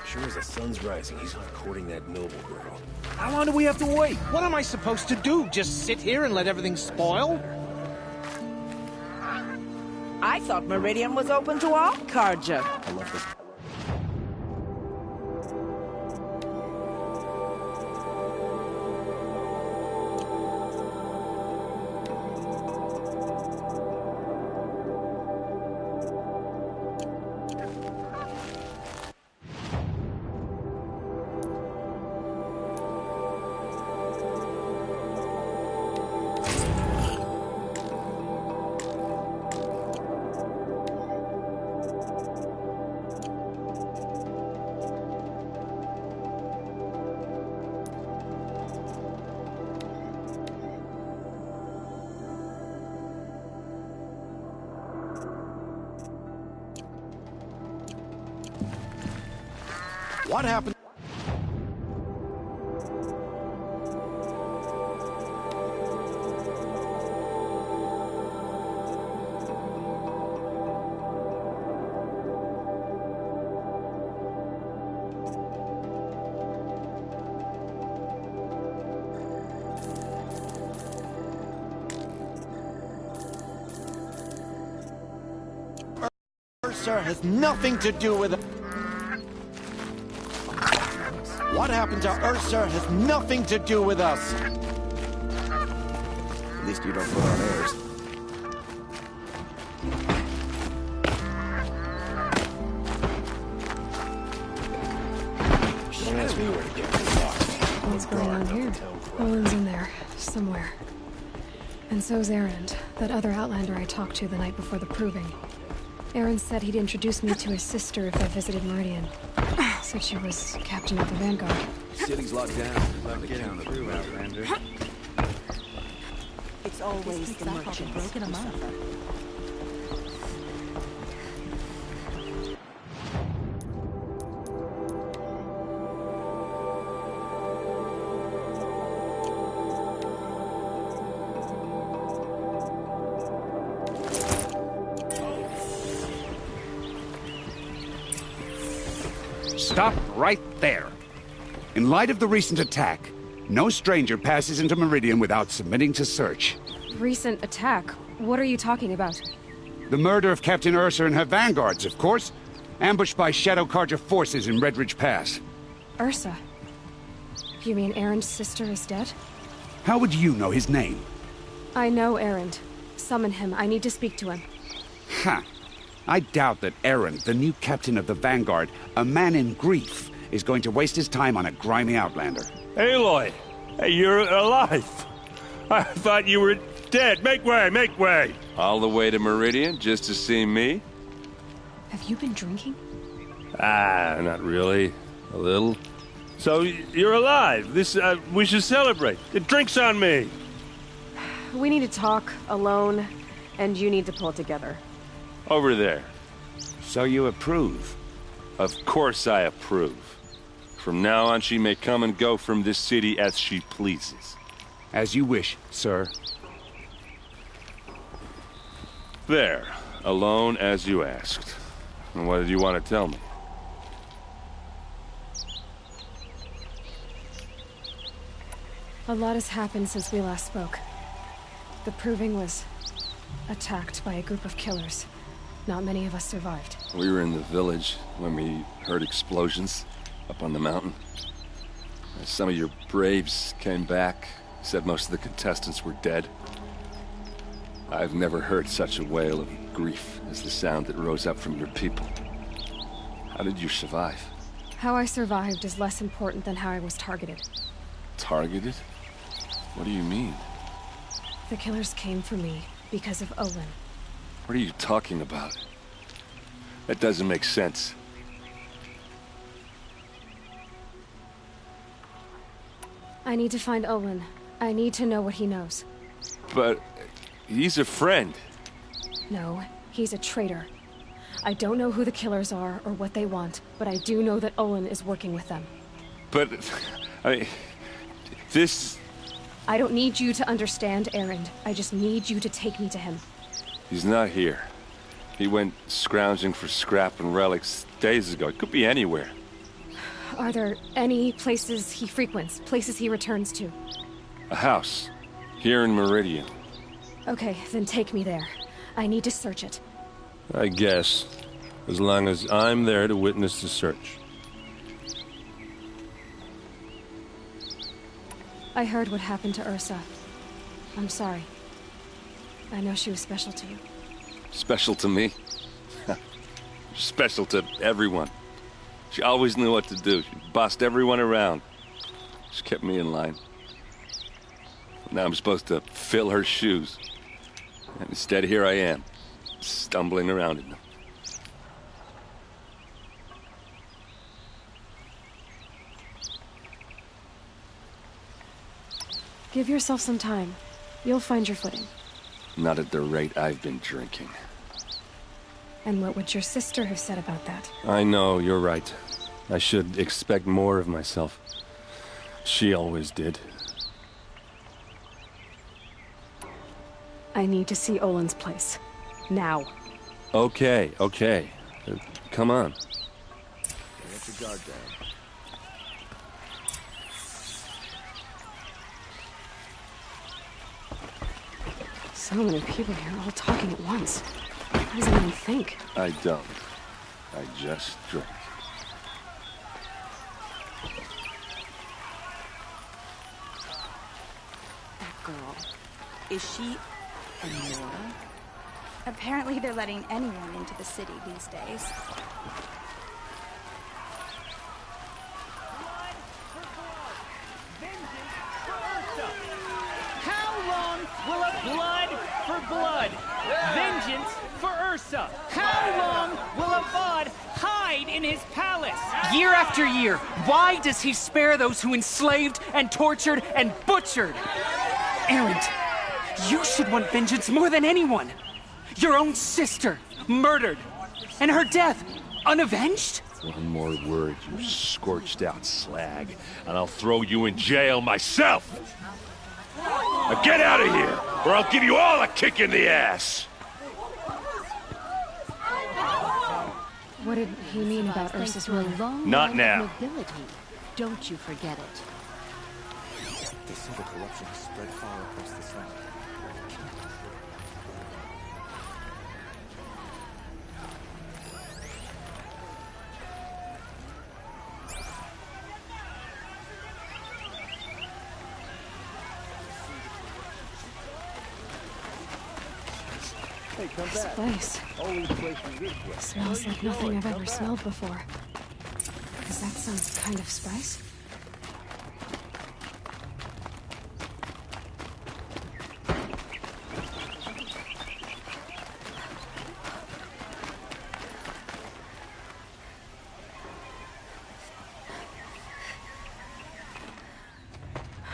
Sure as the sun's rising, he's off courting that noble girl. How long do we have to wait? What am I supposed to do? Just sit here and let everything spoil? I thought Meridian was open to all Karja. I love this. What happened? Ursa has nothing to do with it. What happened to Ursa has nothing to do with us. At least you don't put on airs. Don't ask me where to get this locked. What's going on here? Owen's in there, somewhere. And so's Erend, that other Outlander I talked to the night before the proving. Erend said he'd introduce me to his sister if I visited Meridian. Said she was captain of the Vanguard. City's locked down. Love to get through, Outlander. It's always the merchants. Broken them up. Stop right there. In light of the recent attack, no stranger passes into Meridian without submitting to search. Recent attack? What are you talking about? The murder of Captain Ursa and her vanguards, of course. ambushed by Shadow Carja forces in Redridge Pass. Ursa. You mean Erend's sister is dead? How would you know his name? I know Erend. Summon him. I need to speak to him. Ha! I doubt that Erend, the new captain of the Vanguard, a man in grief, is going to waste his time on a grimy outlander. Aloy! Hey, you're alive! I thought you were dead. Make way, make way! All the way to Meridian just to see me? Have you been drinking? Ah, not really. A little. So, you're alive. We should celebrate. The drink's on me. We need to talk, alone, and you need to pull it together. Over there. So you approve? Of course I approve. From now on, she may come and go from this city as she pleases. As you wish, sir. There. Alone as you asked. And what did you want to tell me? A lot has happened since we last spoke. The Proving was attacked by a group of killers. Not many of us survived. We were in the village when we heard explosions up on the mountain. Some of your braves came back, said most of the contestants were dead. I've never heard such a wail of grief as the sound that rose up from your people. How did you survive? How I survived is less important than how I was targeted. Targeted? What do you mean? The killers came for me because of Olin. What are you talking about? That doesn't make sense. I need to find Olin. I need to know what he knows. But he's a friend. No, he's a traitor. I don't know who the killers are or what they want, but I do know that Olin is working with them. But, this... I don't need you to understand, Erend. I just need you to take me to him. He's not here. He went scrounging for scrap and relics days ago. It could be anywhere. Are there any places he frequents, places he returns to? A house. Here in Meridian. Okay, then take me there. I need to search it. I guess. As long as I'm there to witness the search. I heard what happened to Ursa. I'm sorry. I know she was special to you. Special to me? Special to everyone. She always knew what to do. She bossed everyone around. She kept me in line. Now I'm supposed to fill her shoes. And instead, here I am, stumbling around in them. Give yourself some time. You'll find your footing. Not at the rate I've been drinking. And what would your sister have said about that? I know, you're right. I should expect more of myself. She always did. I need to see Olin's place. Now. Okay. Come on. Get your guard down. So many people here, all talking at once. How does anyone think? I don't. I just drink. That girl. Is she a Nora? Apparently they're letting anyone into the city these days. How long will a blood for blood, vengeance for Ursa? How long will a Vod hide in his palace? Year after year, why does he spare those who enslaved and tortured and butchered? Erend, you should want vengeance more than anyone. Your own sister, murdered, and her death, unavenged? One more word, you scorched out slag, and I'll throw you in jail myself! Now get out of here, or I'll give you all a kick in the ass! What did he mean about Ursa's murder? Not now. Don't you forget it. They say the corruption has spread far across this land. This place smells like nothing I've ever smelled before. Is that some kind of spice?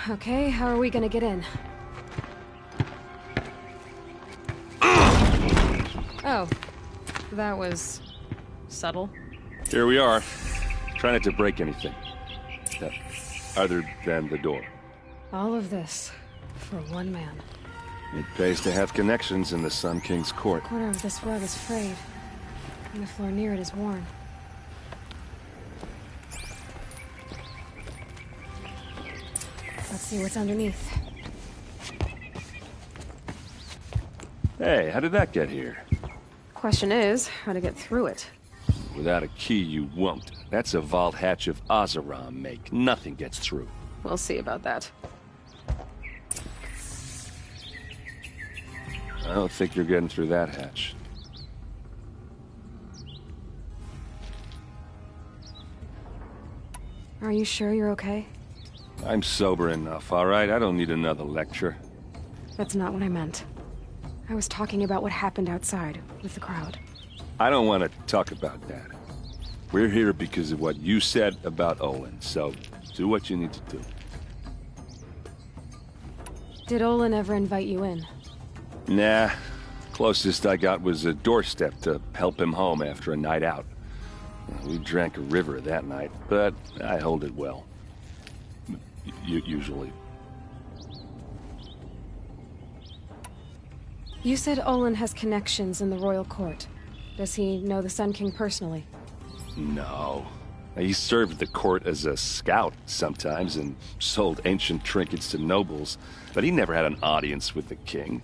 Okay, how are we gonna get in? Oh, that was subtle. Here we are. Try not to break anything. Other than the door. All of this for one man. It pays to have connections in the Sun King's court. The corner of this rug is frayed, and the floor near it is worn. Let's see what's underneath. Hey, how did that get here? Question is, how to get through it. Without a key, you won't. That's a vault hatch of Oseram make. Nothing gets through. We'll see about that. I don't think you're getting through that hatch. Are you sure you're okay? I'm sober enough, all right? I don't need another lecture. That's not what I meant. I was talking about what happened outside, with the crowd. I don't want to talk about that. We're here because of what you said about Olin, so do what you need to do. Did Olin ever invite you in? Nah. Closest I got was a doorstep to help him home after a night out. We drank a river that night, but I hold it well. Usually. You said Olin has connections in the royal court. Does he know the Sun King personally? No. He served the court as a scout sometimes and sold ancient trinkets to nobles, but he never had an audience with the king.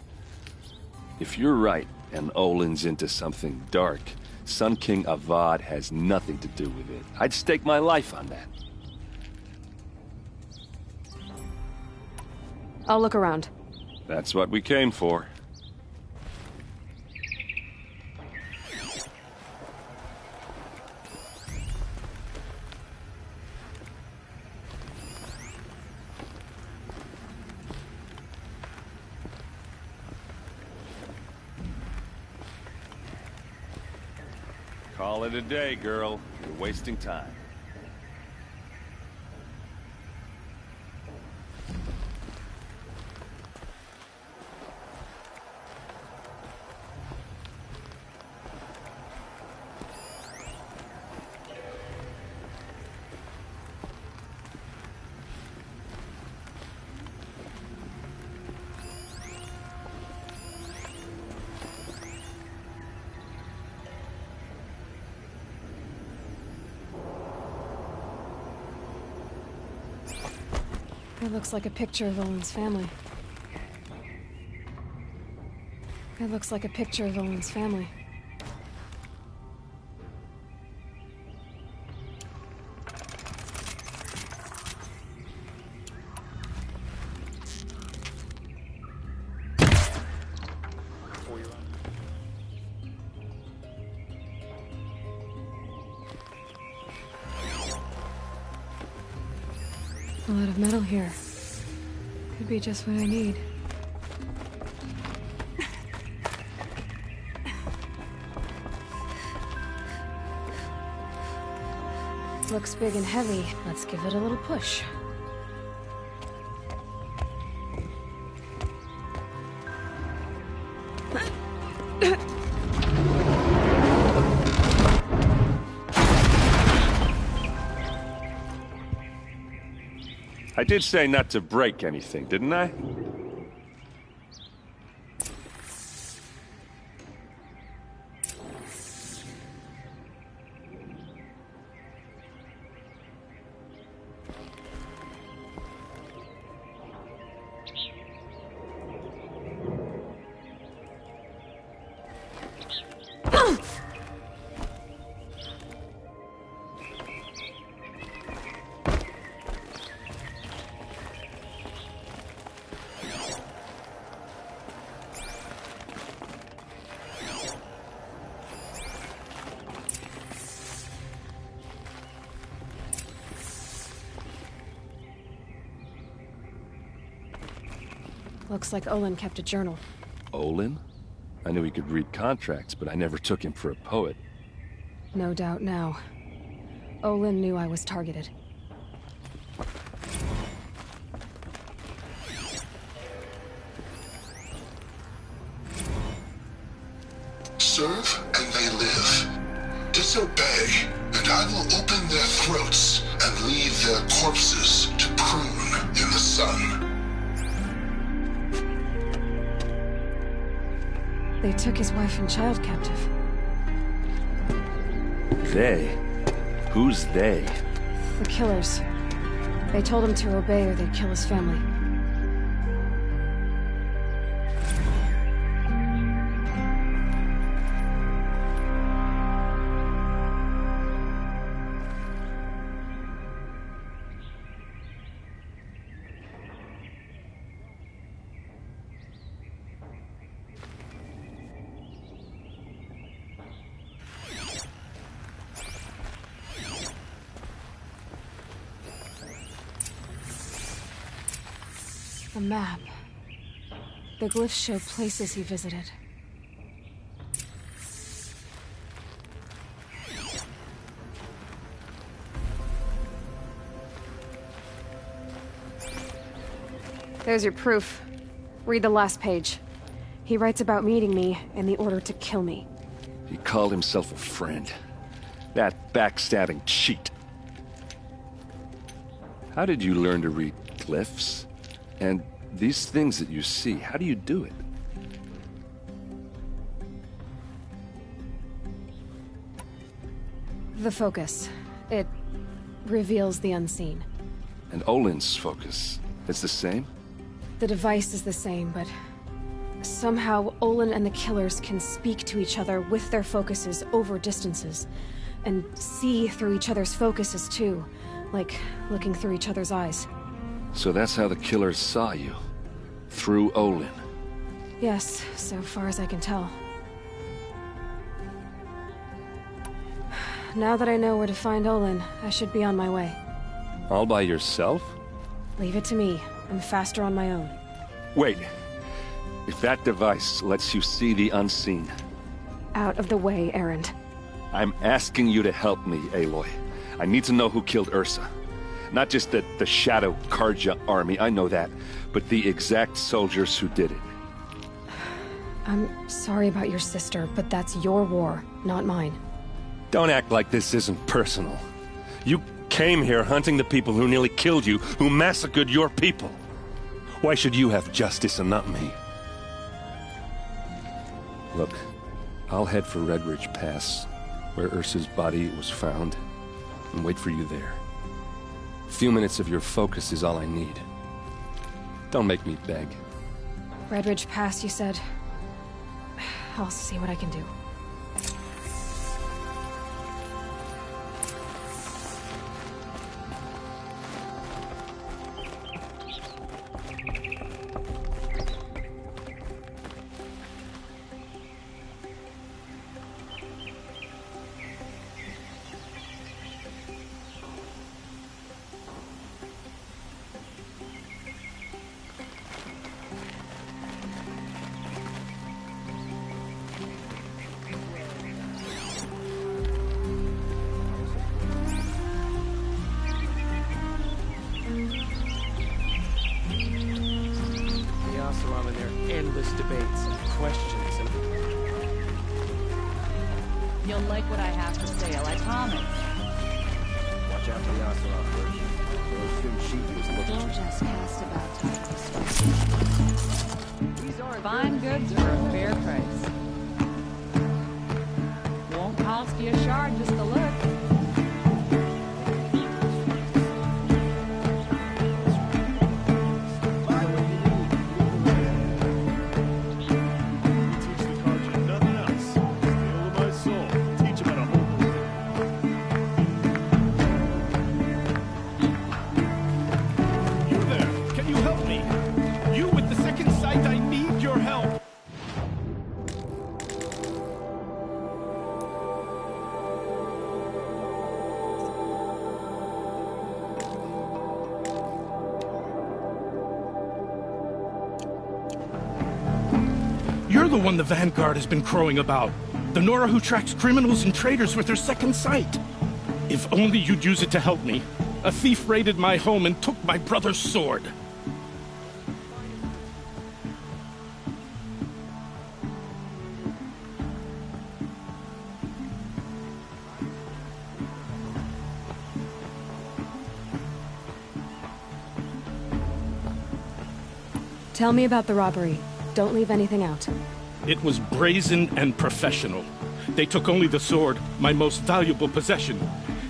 If you're right, and Olin's into something dark, Sun King Avad has nothing to do with it. I'd stake my life on that. I'll look around. That's what we came for. Call it a day, girl. You're wasting time. It looks like a picture of Olin's family. It looks like a picture of Olin's family. A lot of metal here. Could be just what I need. Looks big and heavy. Let's give it a little push. I did say not to break anything, didn't I? Looks like Olin kept a journal. Olin? I knew he could read contracts, but I never took him for a poet. No doubt now. Olin knew I was targeted. Serve and they live. Disobey, and I will open their throats and leave their corpses to prune in the sun. They took his wife and child captive. They? Who's they? The killers. They told him to obey or they'd kill his family. A map. The glyphs show places he visited. There's your proof. Read the last page. He writes about meeting me and the order to kill me. He called himself a friend. That backstabbing cheat. How did you learn to read glyphs? And these things that you see, how do you do it? The focus. It reveals the unseen. And Olin's focus, it's the same? The device is the same, but somehow Olin and the killers can speak to each other with their focuses over distances, and see through each other's focuses too, like looking through each other's eyes. So that's how the killers saw you? Through Olin? Yes, so far as I can tell. Now that I know where to find Olin, I should be on my way. All by yourself? Leave it to me. I'm faster on my own. Wait. If that device lets you see the unseen... Out of the way, Erend. I'm asking you to help me, Aloy. I need to know who killed Ursa. Not just the Shadow Karja army, I know that, but the exact soldiers who did it. I'm sorry about your sister, but that's your war, not mine. Don't act like this isn't personal. You came here hunting the people who nearly killed you, who massacred your people. Why should you have justice and not me? Look, I'll head for Red Ridge Pass, where Ursa's body was found, and wait for you there. A few minutes of your focus is all I need. Don't make me beg. Red Ridge Pass, you said? I'll see what I can do. Endless debates and questions and... You'll like what I have for sale, I promise. Watch out for the Ocelot first. Those soon she was looking Don't for... just cast about time. Fine goods for a fair price. Won't cost you a shard just to look. the one the Vanguard has been crowing about. The Nora who tracks criminals and traitors with her second sight. If only you'd use it to help me. A thief raided my home and took my brother's sword. Tell me about the robbery. Don't leave anything out. It was brazen and professional. They took only the sword, my most valuable possession.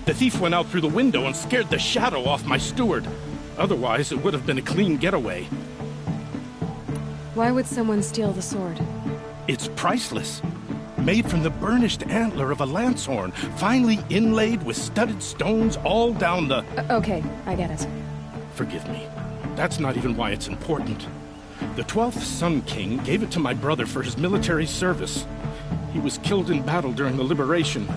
The thief went out through the window and scared the shadow off my steward. Otherwise, it would have been a clean getaway. Why would someone steal the sword? It's priceless. Made from the burnished antler of a lancehorn, finely inlaid with studded stones all down the... Okay, I get it. Forgive me. That's not even why it's important. The 12th Sun King gave it to my brother for his military service. He was killed in battle during the Liberation.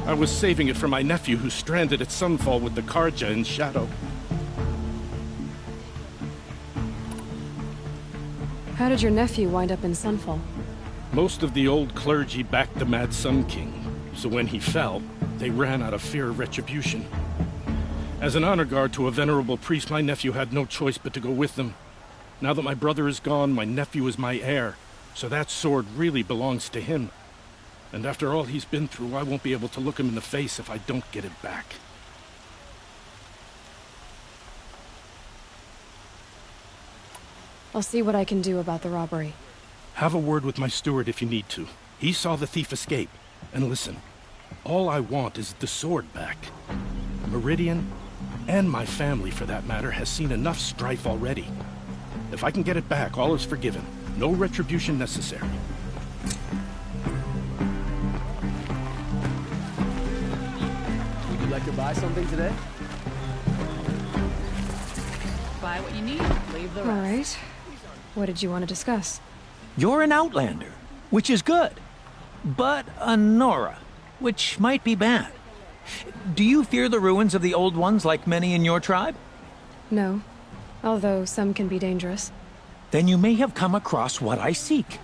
I was saving it for my nephew who's stranded at Sunfall with the Karja in Shadow. How did your nephew wind up in Sunfall? Most of the old clergy backed the Mad Sun King, so when he fell, they ran out of fear of retribution. As an honor guard to a venerable priest, my nephew had no choice but to go with them. Now that my brother is gone, my nephew is my heir, so that sword really belongs to him. And after all he's been through, I won't be able to look him in the face if I don't get it back. I'll see what I can do about the robbery. Have a word with my steward if you need to. He saw the thief escape. And listen, all I want is the sword back. Meridian, and my family for that matter, has seen enough strife already. If I can get it back, all is forgiven. No retribution necessary. Would you like to buy something today? Buy what you need, leave the rest. All right. What did you want to discuss? You're an outlander, which is good. But a Nora, which might be bad. Do you fear the ruins of the Old Ones like many in your tribe? No. Although some can be dangerous. Then you may have come across what I seek.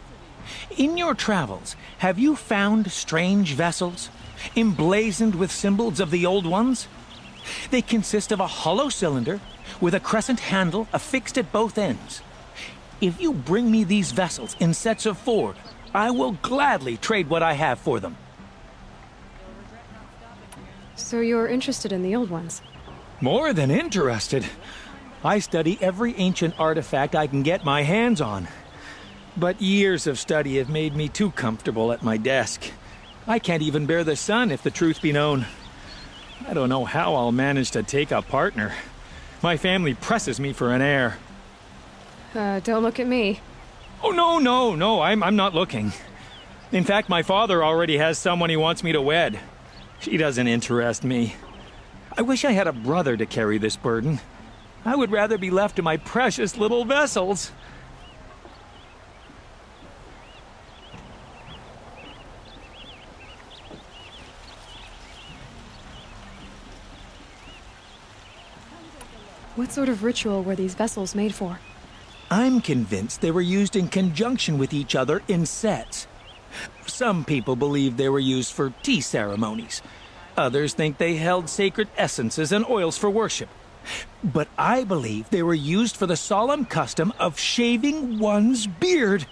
In your travels, have you found strange vessels, emblazoned with symbols of the Old Ones? They consist of a hollow cylinder with a crescent handle affixed at both ends. If you bring me these vessels in sets of 4, I will gladly trade what I have for them. So you're interested in the Old Ones? More than interested. I study every ancient artifact I can get my hands on. But years of study have made me too comfortable at my desk. I can't even bear the sun, if the truth be known. I don't know how I'll manage to take a partner. My family presses me for an heir. Don't look at me. Oh, no, I'm not looking. In fact, my father already has someone he wants me to wed. She doesn't interest me. I wish I had a brother to carry this burden. I would rather be left to my precious little vessels. What sort of ritual were these vessels made for? I'm convinced they were used in conjunction with each other in sets. Some people believe they were used for tea ceremonies. Others think they held sacred essences and oils for worship. But I believe they were used for the solemn custom of shaving one's beard.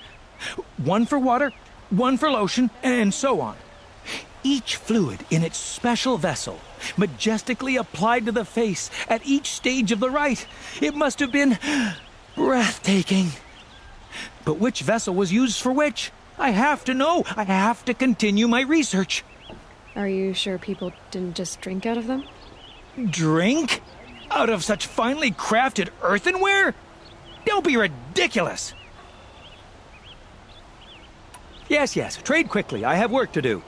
One for water, one for lotion, and so on. Each fluid in its special vessel, majestically applied to the face at each stage of the rite. It must have been breathtaking. But which vessel was used for which? I have to know. I have to continue my research. Are you sure people didn't just drink out of them? Drink? Out of such finely crafted earthenware? Don't be ridiculous! Yes, trade quickly. I have work to do.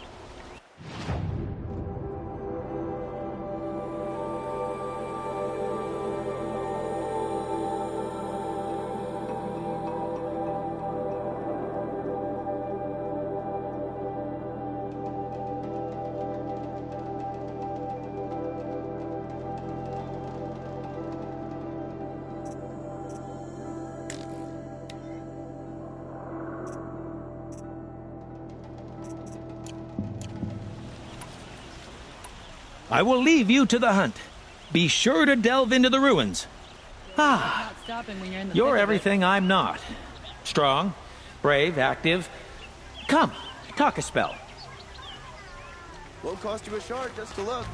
I will leave you to the hunt. Be sure to delve into the ruins. Ah, Not stopping when you're in the you're thick of it. everything I'm not. Strong, brave, active. Come, talk a spell. Won't cost you a shard just to look.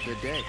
Good day.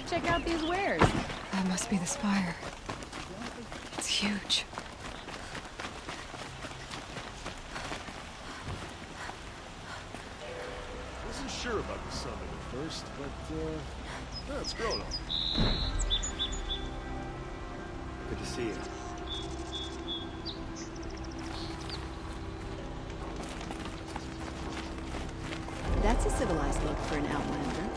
Check out these wares. That must be the spire. It's huge. Wasn't sure about the summit at first, but, yeah, it's grown on. Good to see you. That's a civilized look for an outlander.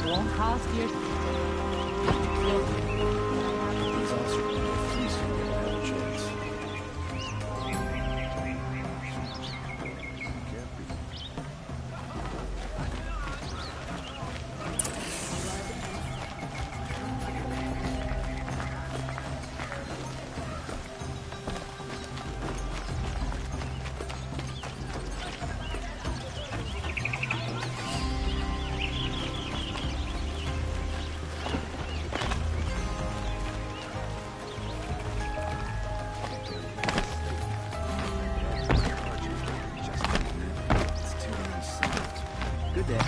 Won't cost you. He's also a feast when you have a chance. Good day.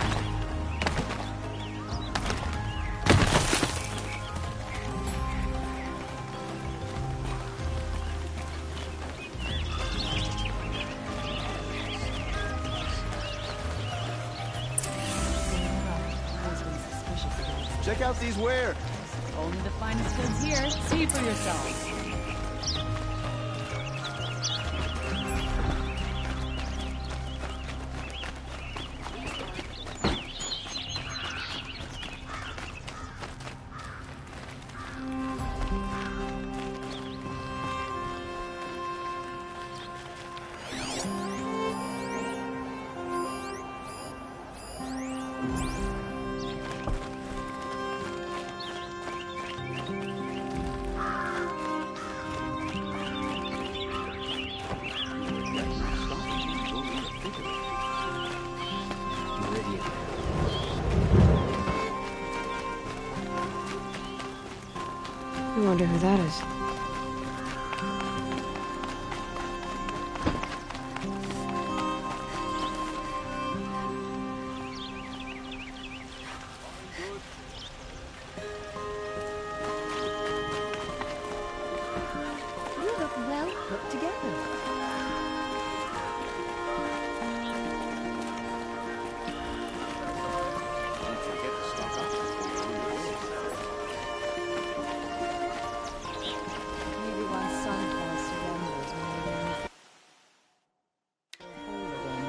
Check out these wares. Only the finest goods here. See for yourselves. Wonder who that is. You look well put together. Don't forget to stock up before you leave. Maybe one sunflower surrenders when they learn to whole again.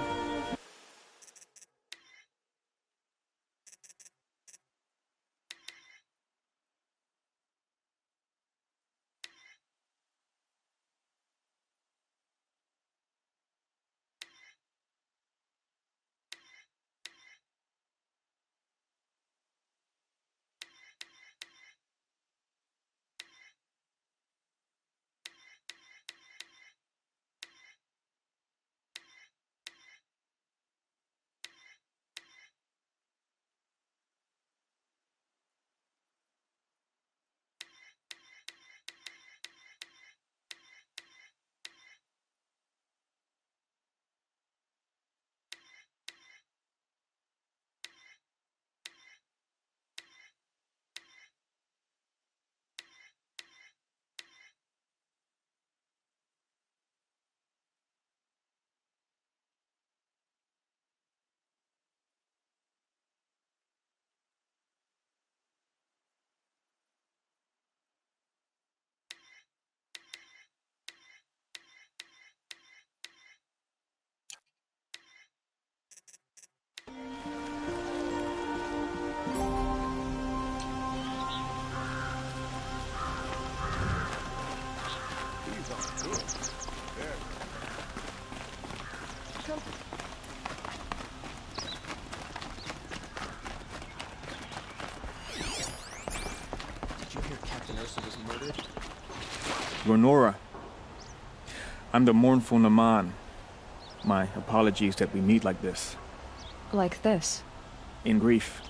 These are good. There. Come. Did you hear Captain Ursa was murdered? Lenora, I'm the mournful Naman. My apologies that we meet like this. Like this? In grief.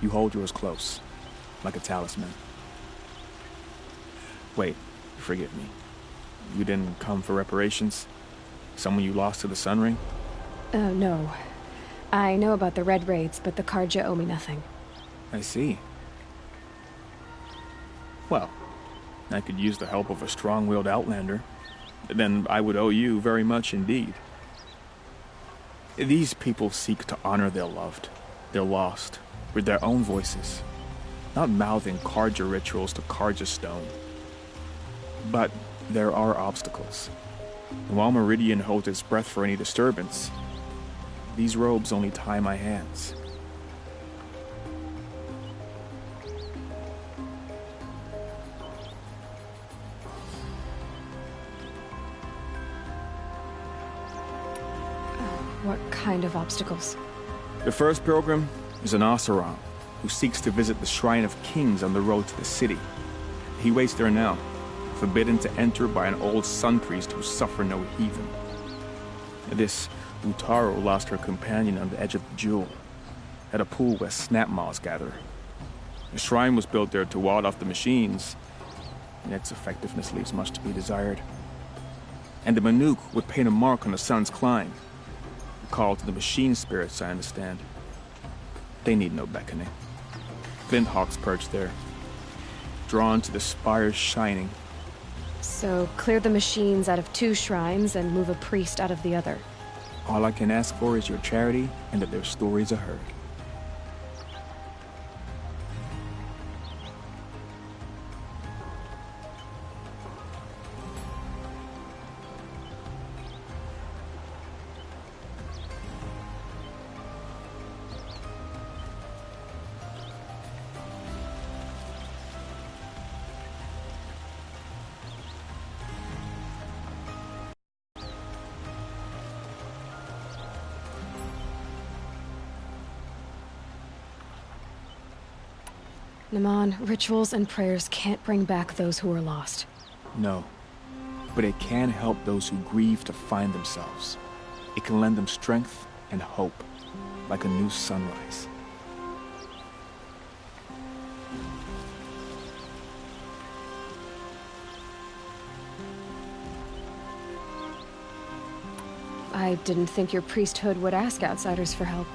You hold yours close, like a talisman. Wait, forgive me. You didn't come for reparations? Someone you lost to the Sun Ring? No. I know about the Red Raids, but the Karja owe me nothing. I see. Well, I could use the help of a strong-willed outlander. Then I would owe you very much indeed. These people seek to honor their loved, their lost, with their own voices, not mouthing Karja rituals to Karja stone. But there are obstacles. And while Meridian holds its breath for any disturbance, these robes only tie my hands. What kind of obstacles? The first pilgrim is an Oseram who seeks to visit the Shrine of Kings on the road to the city. He waits there now, forbidden to enter by an old sun priest who suffer no heathen. This Utaro lost her companion on the edge of the Jewel, at a pool where snap moths gather. The shrine was built there to ward off the machines, and its effectiveness leaves much to be desired. And the Manuk would paint a mark on the sun's climb, a call to the machine spirits, I understand. They need no beckoning. Flinthawks perch there, drawn to the spires shining. So, clear the machines out of 2 shrines and move a priest out of the other. All I can ask for is your charity and that their stories are heard. Naman, rituals and prayers can't bring back those who are lost. No, but it can help those who grieve to find themselves. It can lend them strength and hope, like a new sunrise. I didn't think your priesthood would ask outsiders for help.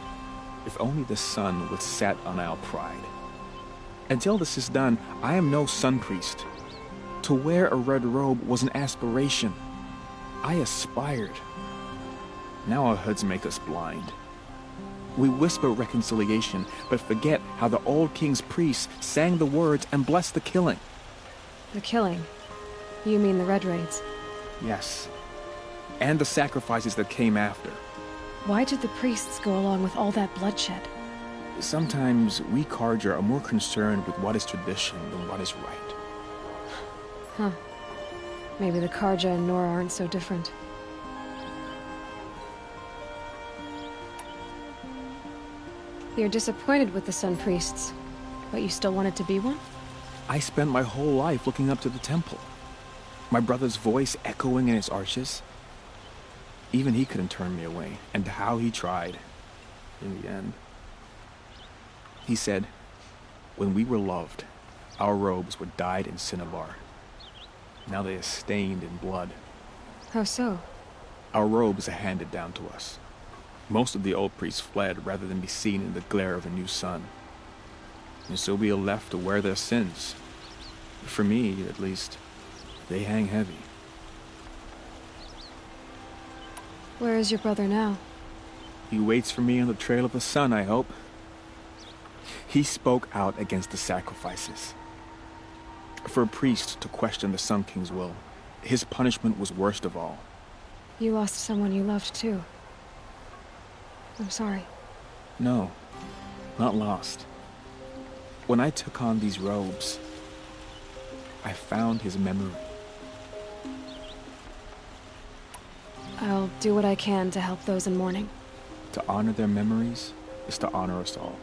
If only the sun would set on our pride. Until this is done, I am no sun priest. To wear a red robe was an aspiration. I aspired. Now our hoods make us blind. We whisper reconciliation, but forget how the old king's priests sang the words and blessed the killing. The killing? You mean the Red Raids? Yes. And the sacrifices that came after. Why did the priests go along with all that bloodshed? Sometimes we Carja are more concerned with what is tradition than what is right. Huh. Maybe the Carja and Nora aren't so different. You're disappointed with the Sun Priests, but you still wanted to be one? I spent my whole life looking up to the temple. My brother's voice echoing in its arches. Even he couldn't turn me away, and how he tried. In the end. He said, when we were loved, our robes were dyed in cinnabar. Now they are stained in blood. How so? Our robes are handed down to us. Most of the old priests fled rather than be seen in the glare of a new sun. And so we are left to wear their sins. For me, at least, they hang heavy. Where is your brother now? He waits for me on the trail of the sun, I hope. He spoke out against the sacrifices. For a priest to question the Sun King's will, his punishment was worst of all. You lost someone you loved, too. I'm sorry. No, not lost. When I took on these robes, I found his memory. I'll do what I can to help those in mourning. To honor their memories is to honor us all.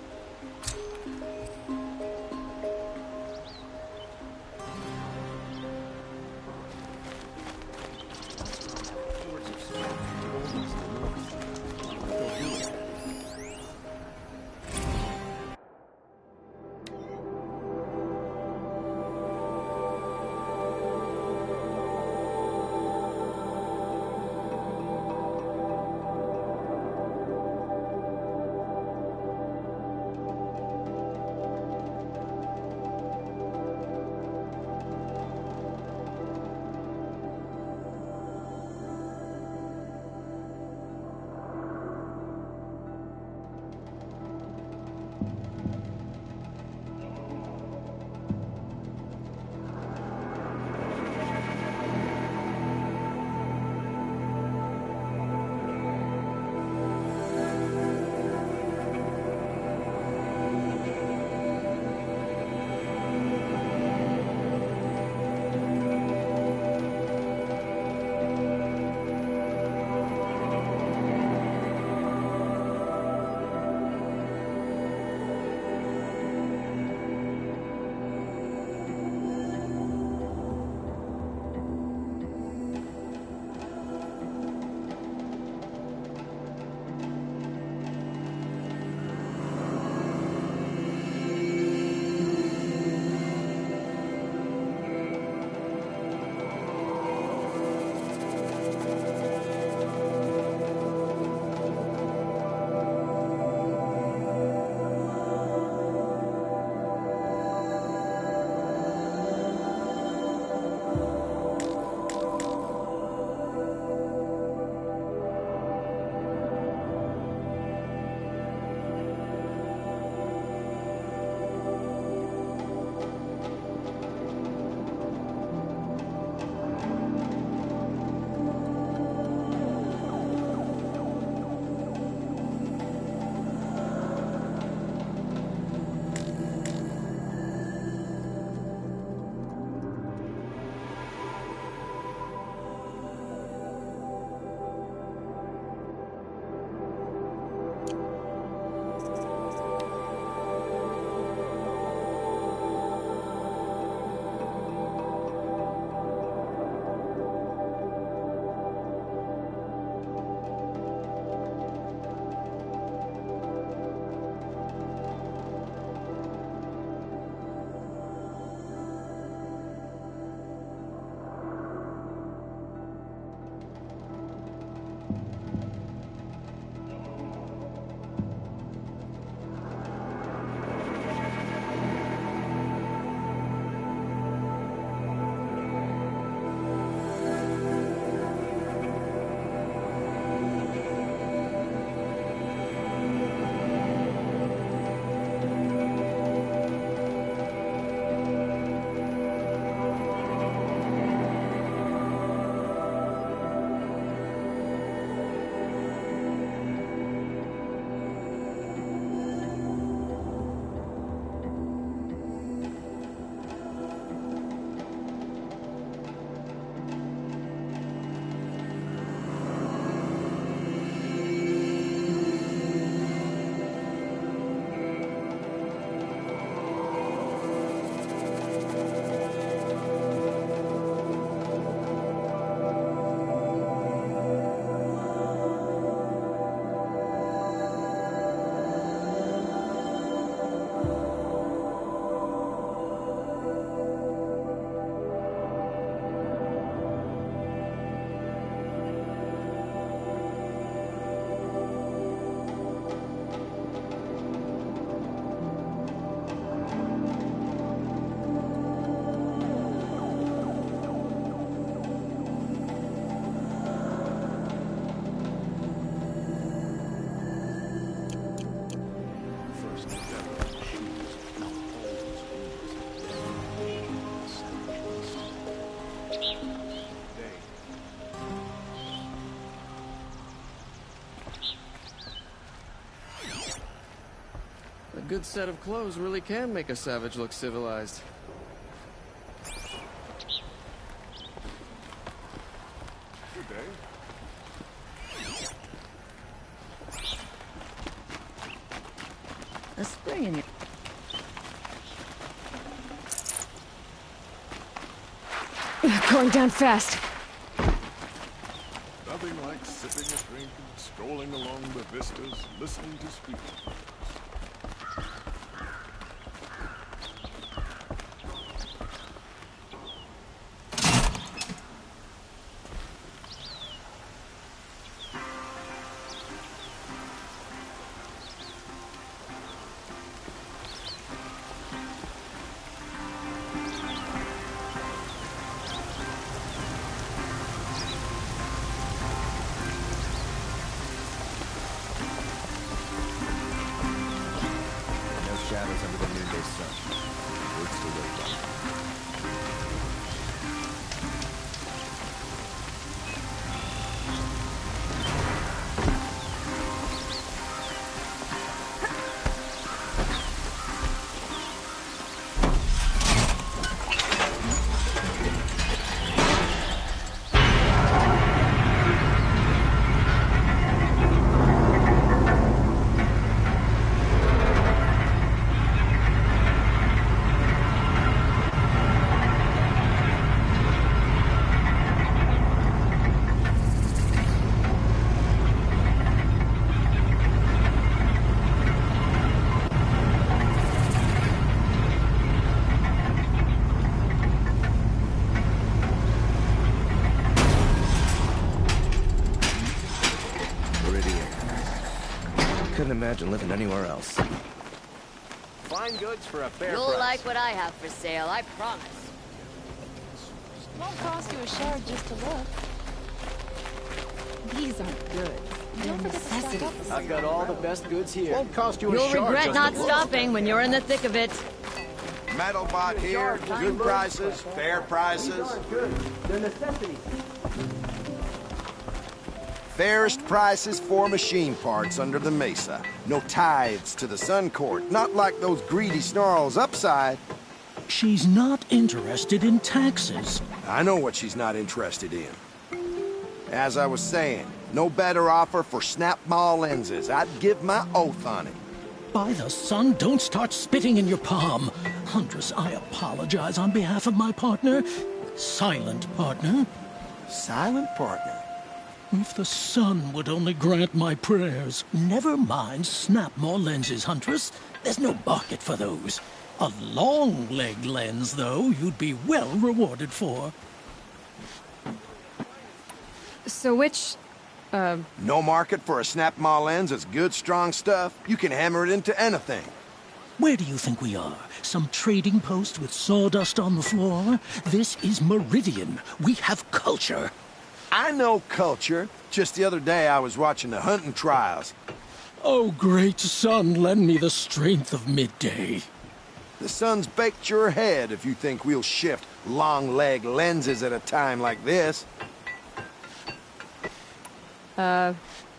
A good set of clothes really can make a savage look civilized. Good day. A spring in your... Going down fast. Nothing like sipping a drink and strolling along the vistas, listening to speakers. Shadows under the noonday sun. Words to live by. Couldn't imagine living anywhere else. Fine goods for a fair You'll price. like what I have for sale, I promise. Won't cost you a shard just to look. These aren't good. They're necessities. I've got all the best goods here. Won't cost you a You'll shard regret just not to look. stopping when you're in the thick of it. Metal bot here, good prices, fair prices. They're necessities. Fairest prices for machine parts under the mesa. No tithes to the Sun Court, not like those greedy snarls upside. She's not interested in taxes. I know what she's not interested in. As I was saying, no better offer for snap mall lenses. I'd give my oath on it. By the sun, don't start spitting in your palm. Huntress, I apologize on behalf of my partner. Silent partner. Silent partner? If the sun would only grant my prayers. Never mind snap more lenses, Huntress. There's no market for those. A long leg lens, though, you'd be well rewarded for. So which, No market for a snap mall lens is good, strong stuff. You can hammer it into anything. Where do you think we are? Some trading post with sawdust on the floor? This is Meridian. We have culture. I know culture. Just the other day I was watching the hunting trials. Oh, great sun, lend me the strength of midday. The sun's baked your head if you think we'll shift long leg lenses at a time like this.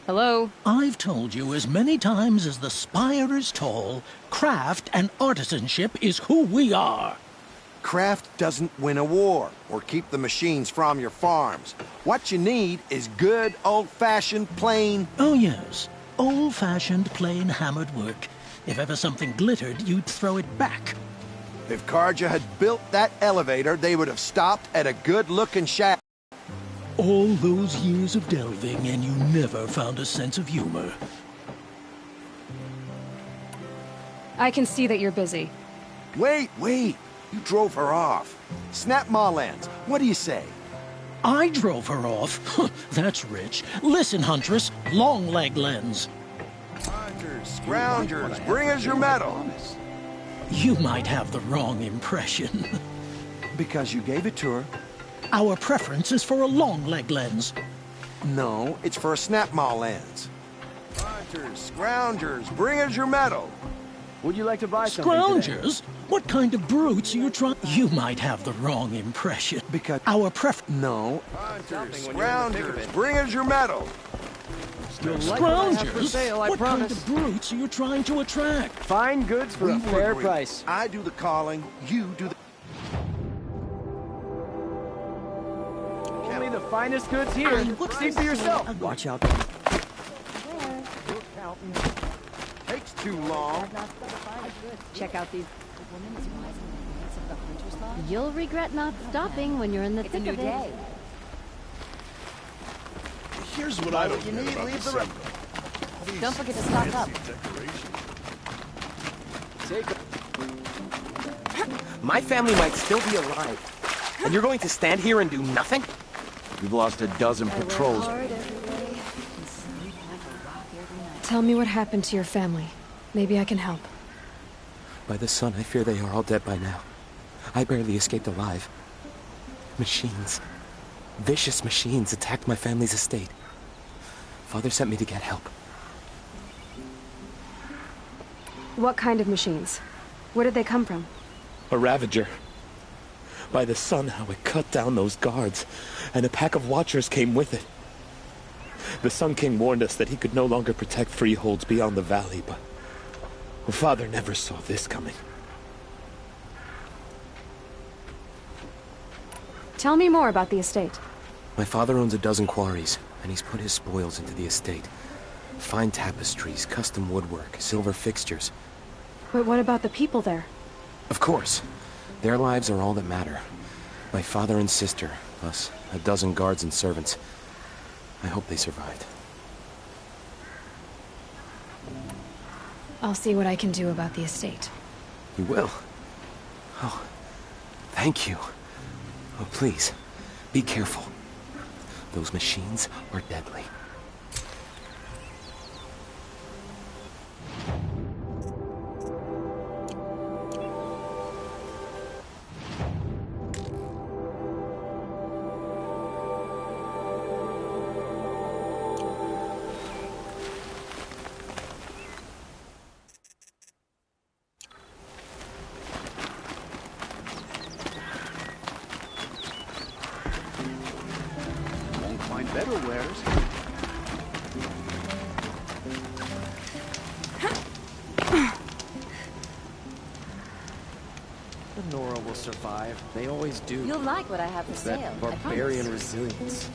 hello? I've told you as many times as the spire is tall, craft and artisanship is who we are. Craft doesn't win a war or keep the machines from your farms. What you need is good, old-fashioned, plain... Oh, yes. Old-fashioned, plain hammered work. If ever something glittered, you'd throw it back. If Karja had built that elevator, they would have stopped at a good-looking shack. All those years of delving, and you never found a sense of humor. I can see that you're busy. Wait. You drove her off. Snap Ma lens. What do you say? I drove her off? That's rich. Listen, Huntress. Long leg lens. Hunters, scroungers, bring us your medal. You might have the wrong impression. Because you gave it to her. Our preference is for a long leg lens. No, it's for a snap Ma lens. Hunters, scroungers, bring us your medal. Would you like to buy something Scroungers? What kind of brutes are you trying... You might have the wrong impression. Because... Our No. Hunters, scroungers, bring us your medal. You'll like what I have for Strangers? sale, I What kind promise. of brutes are you trying to attract? Fine goods for We a fair agree. price. I do the calling, you do the... Only the finest goods here. See for yourself. Watch out. Takes too long. Check out these. The woman is rising in the ranks of the Hunter's Lodge. You'll regret not stopping when you're in the It's a thick new of it. day. Here's what Buy I what don't you get need, about leave the the rest. These Don't forget to stock up. fancy decorations. Take My family might still be alive. And you're going to stand here and do nothing? We've lost a dozen patrols. Tell me what happened to your family. Maybe I can help. By the sun, I fear they are all dead by now. I barely escaped alive. Machines. Vicious machines attacked my family's estate. Father sent me to get help. What kind of machines? Where did they come from? A Ravager. By the sun, how it cut down those guards, and a pack of watchers came with it. The Sun King warned us that he could no longer protect freeholds beyond the valley, but Father never saw this coming. Tell me more about the estate. My father owns a dozen quarries, and he's put his spoils into the estate. Fine tapestries, custom woodwork, silver fixtures. But what about the people there? Of course. Their lives are all that matter. My father and sister, plus a dozen guards and servants. I hope they survived. I'll see what I can do about the estate. You will? Oh, thank you. Oh, please, be careful. Those machines are deadly. Better wares. The Nora will survive. They always do. You'll like what I have for sale. That barbarian resilience.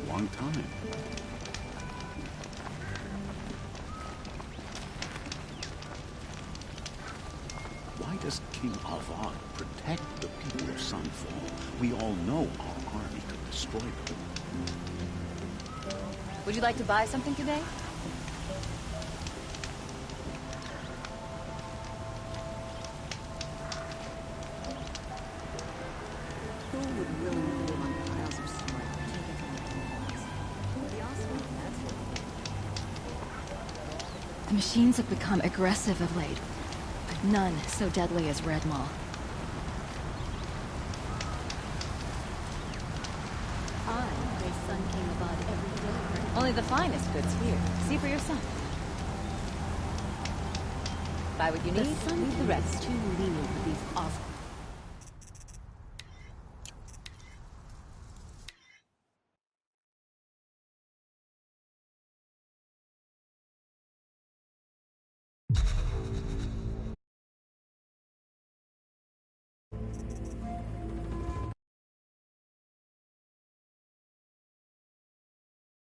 Long time. Why does King Avad protect the people of Sunfall? We all know our army could destroy them. Would you like to buy something today? Who would willingly live on piles of soil taken from the Oswald, that's what. The machines have become aggressive of late, but none so deadly as Red Maw. I praise Sun King Avad every day. Only the finest goods here. See for yourself. Buy what you need, leave the rest. Too lenient with these awful.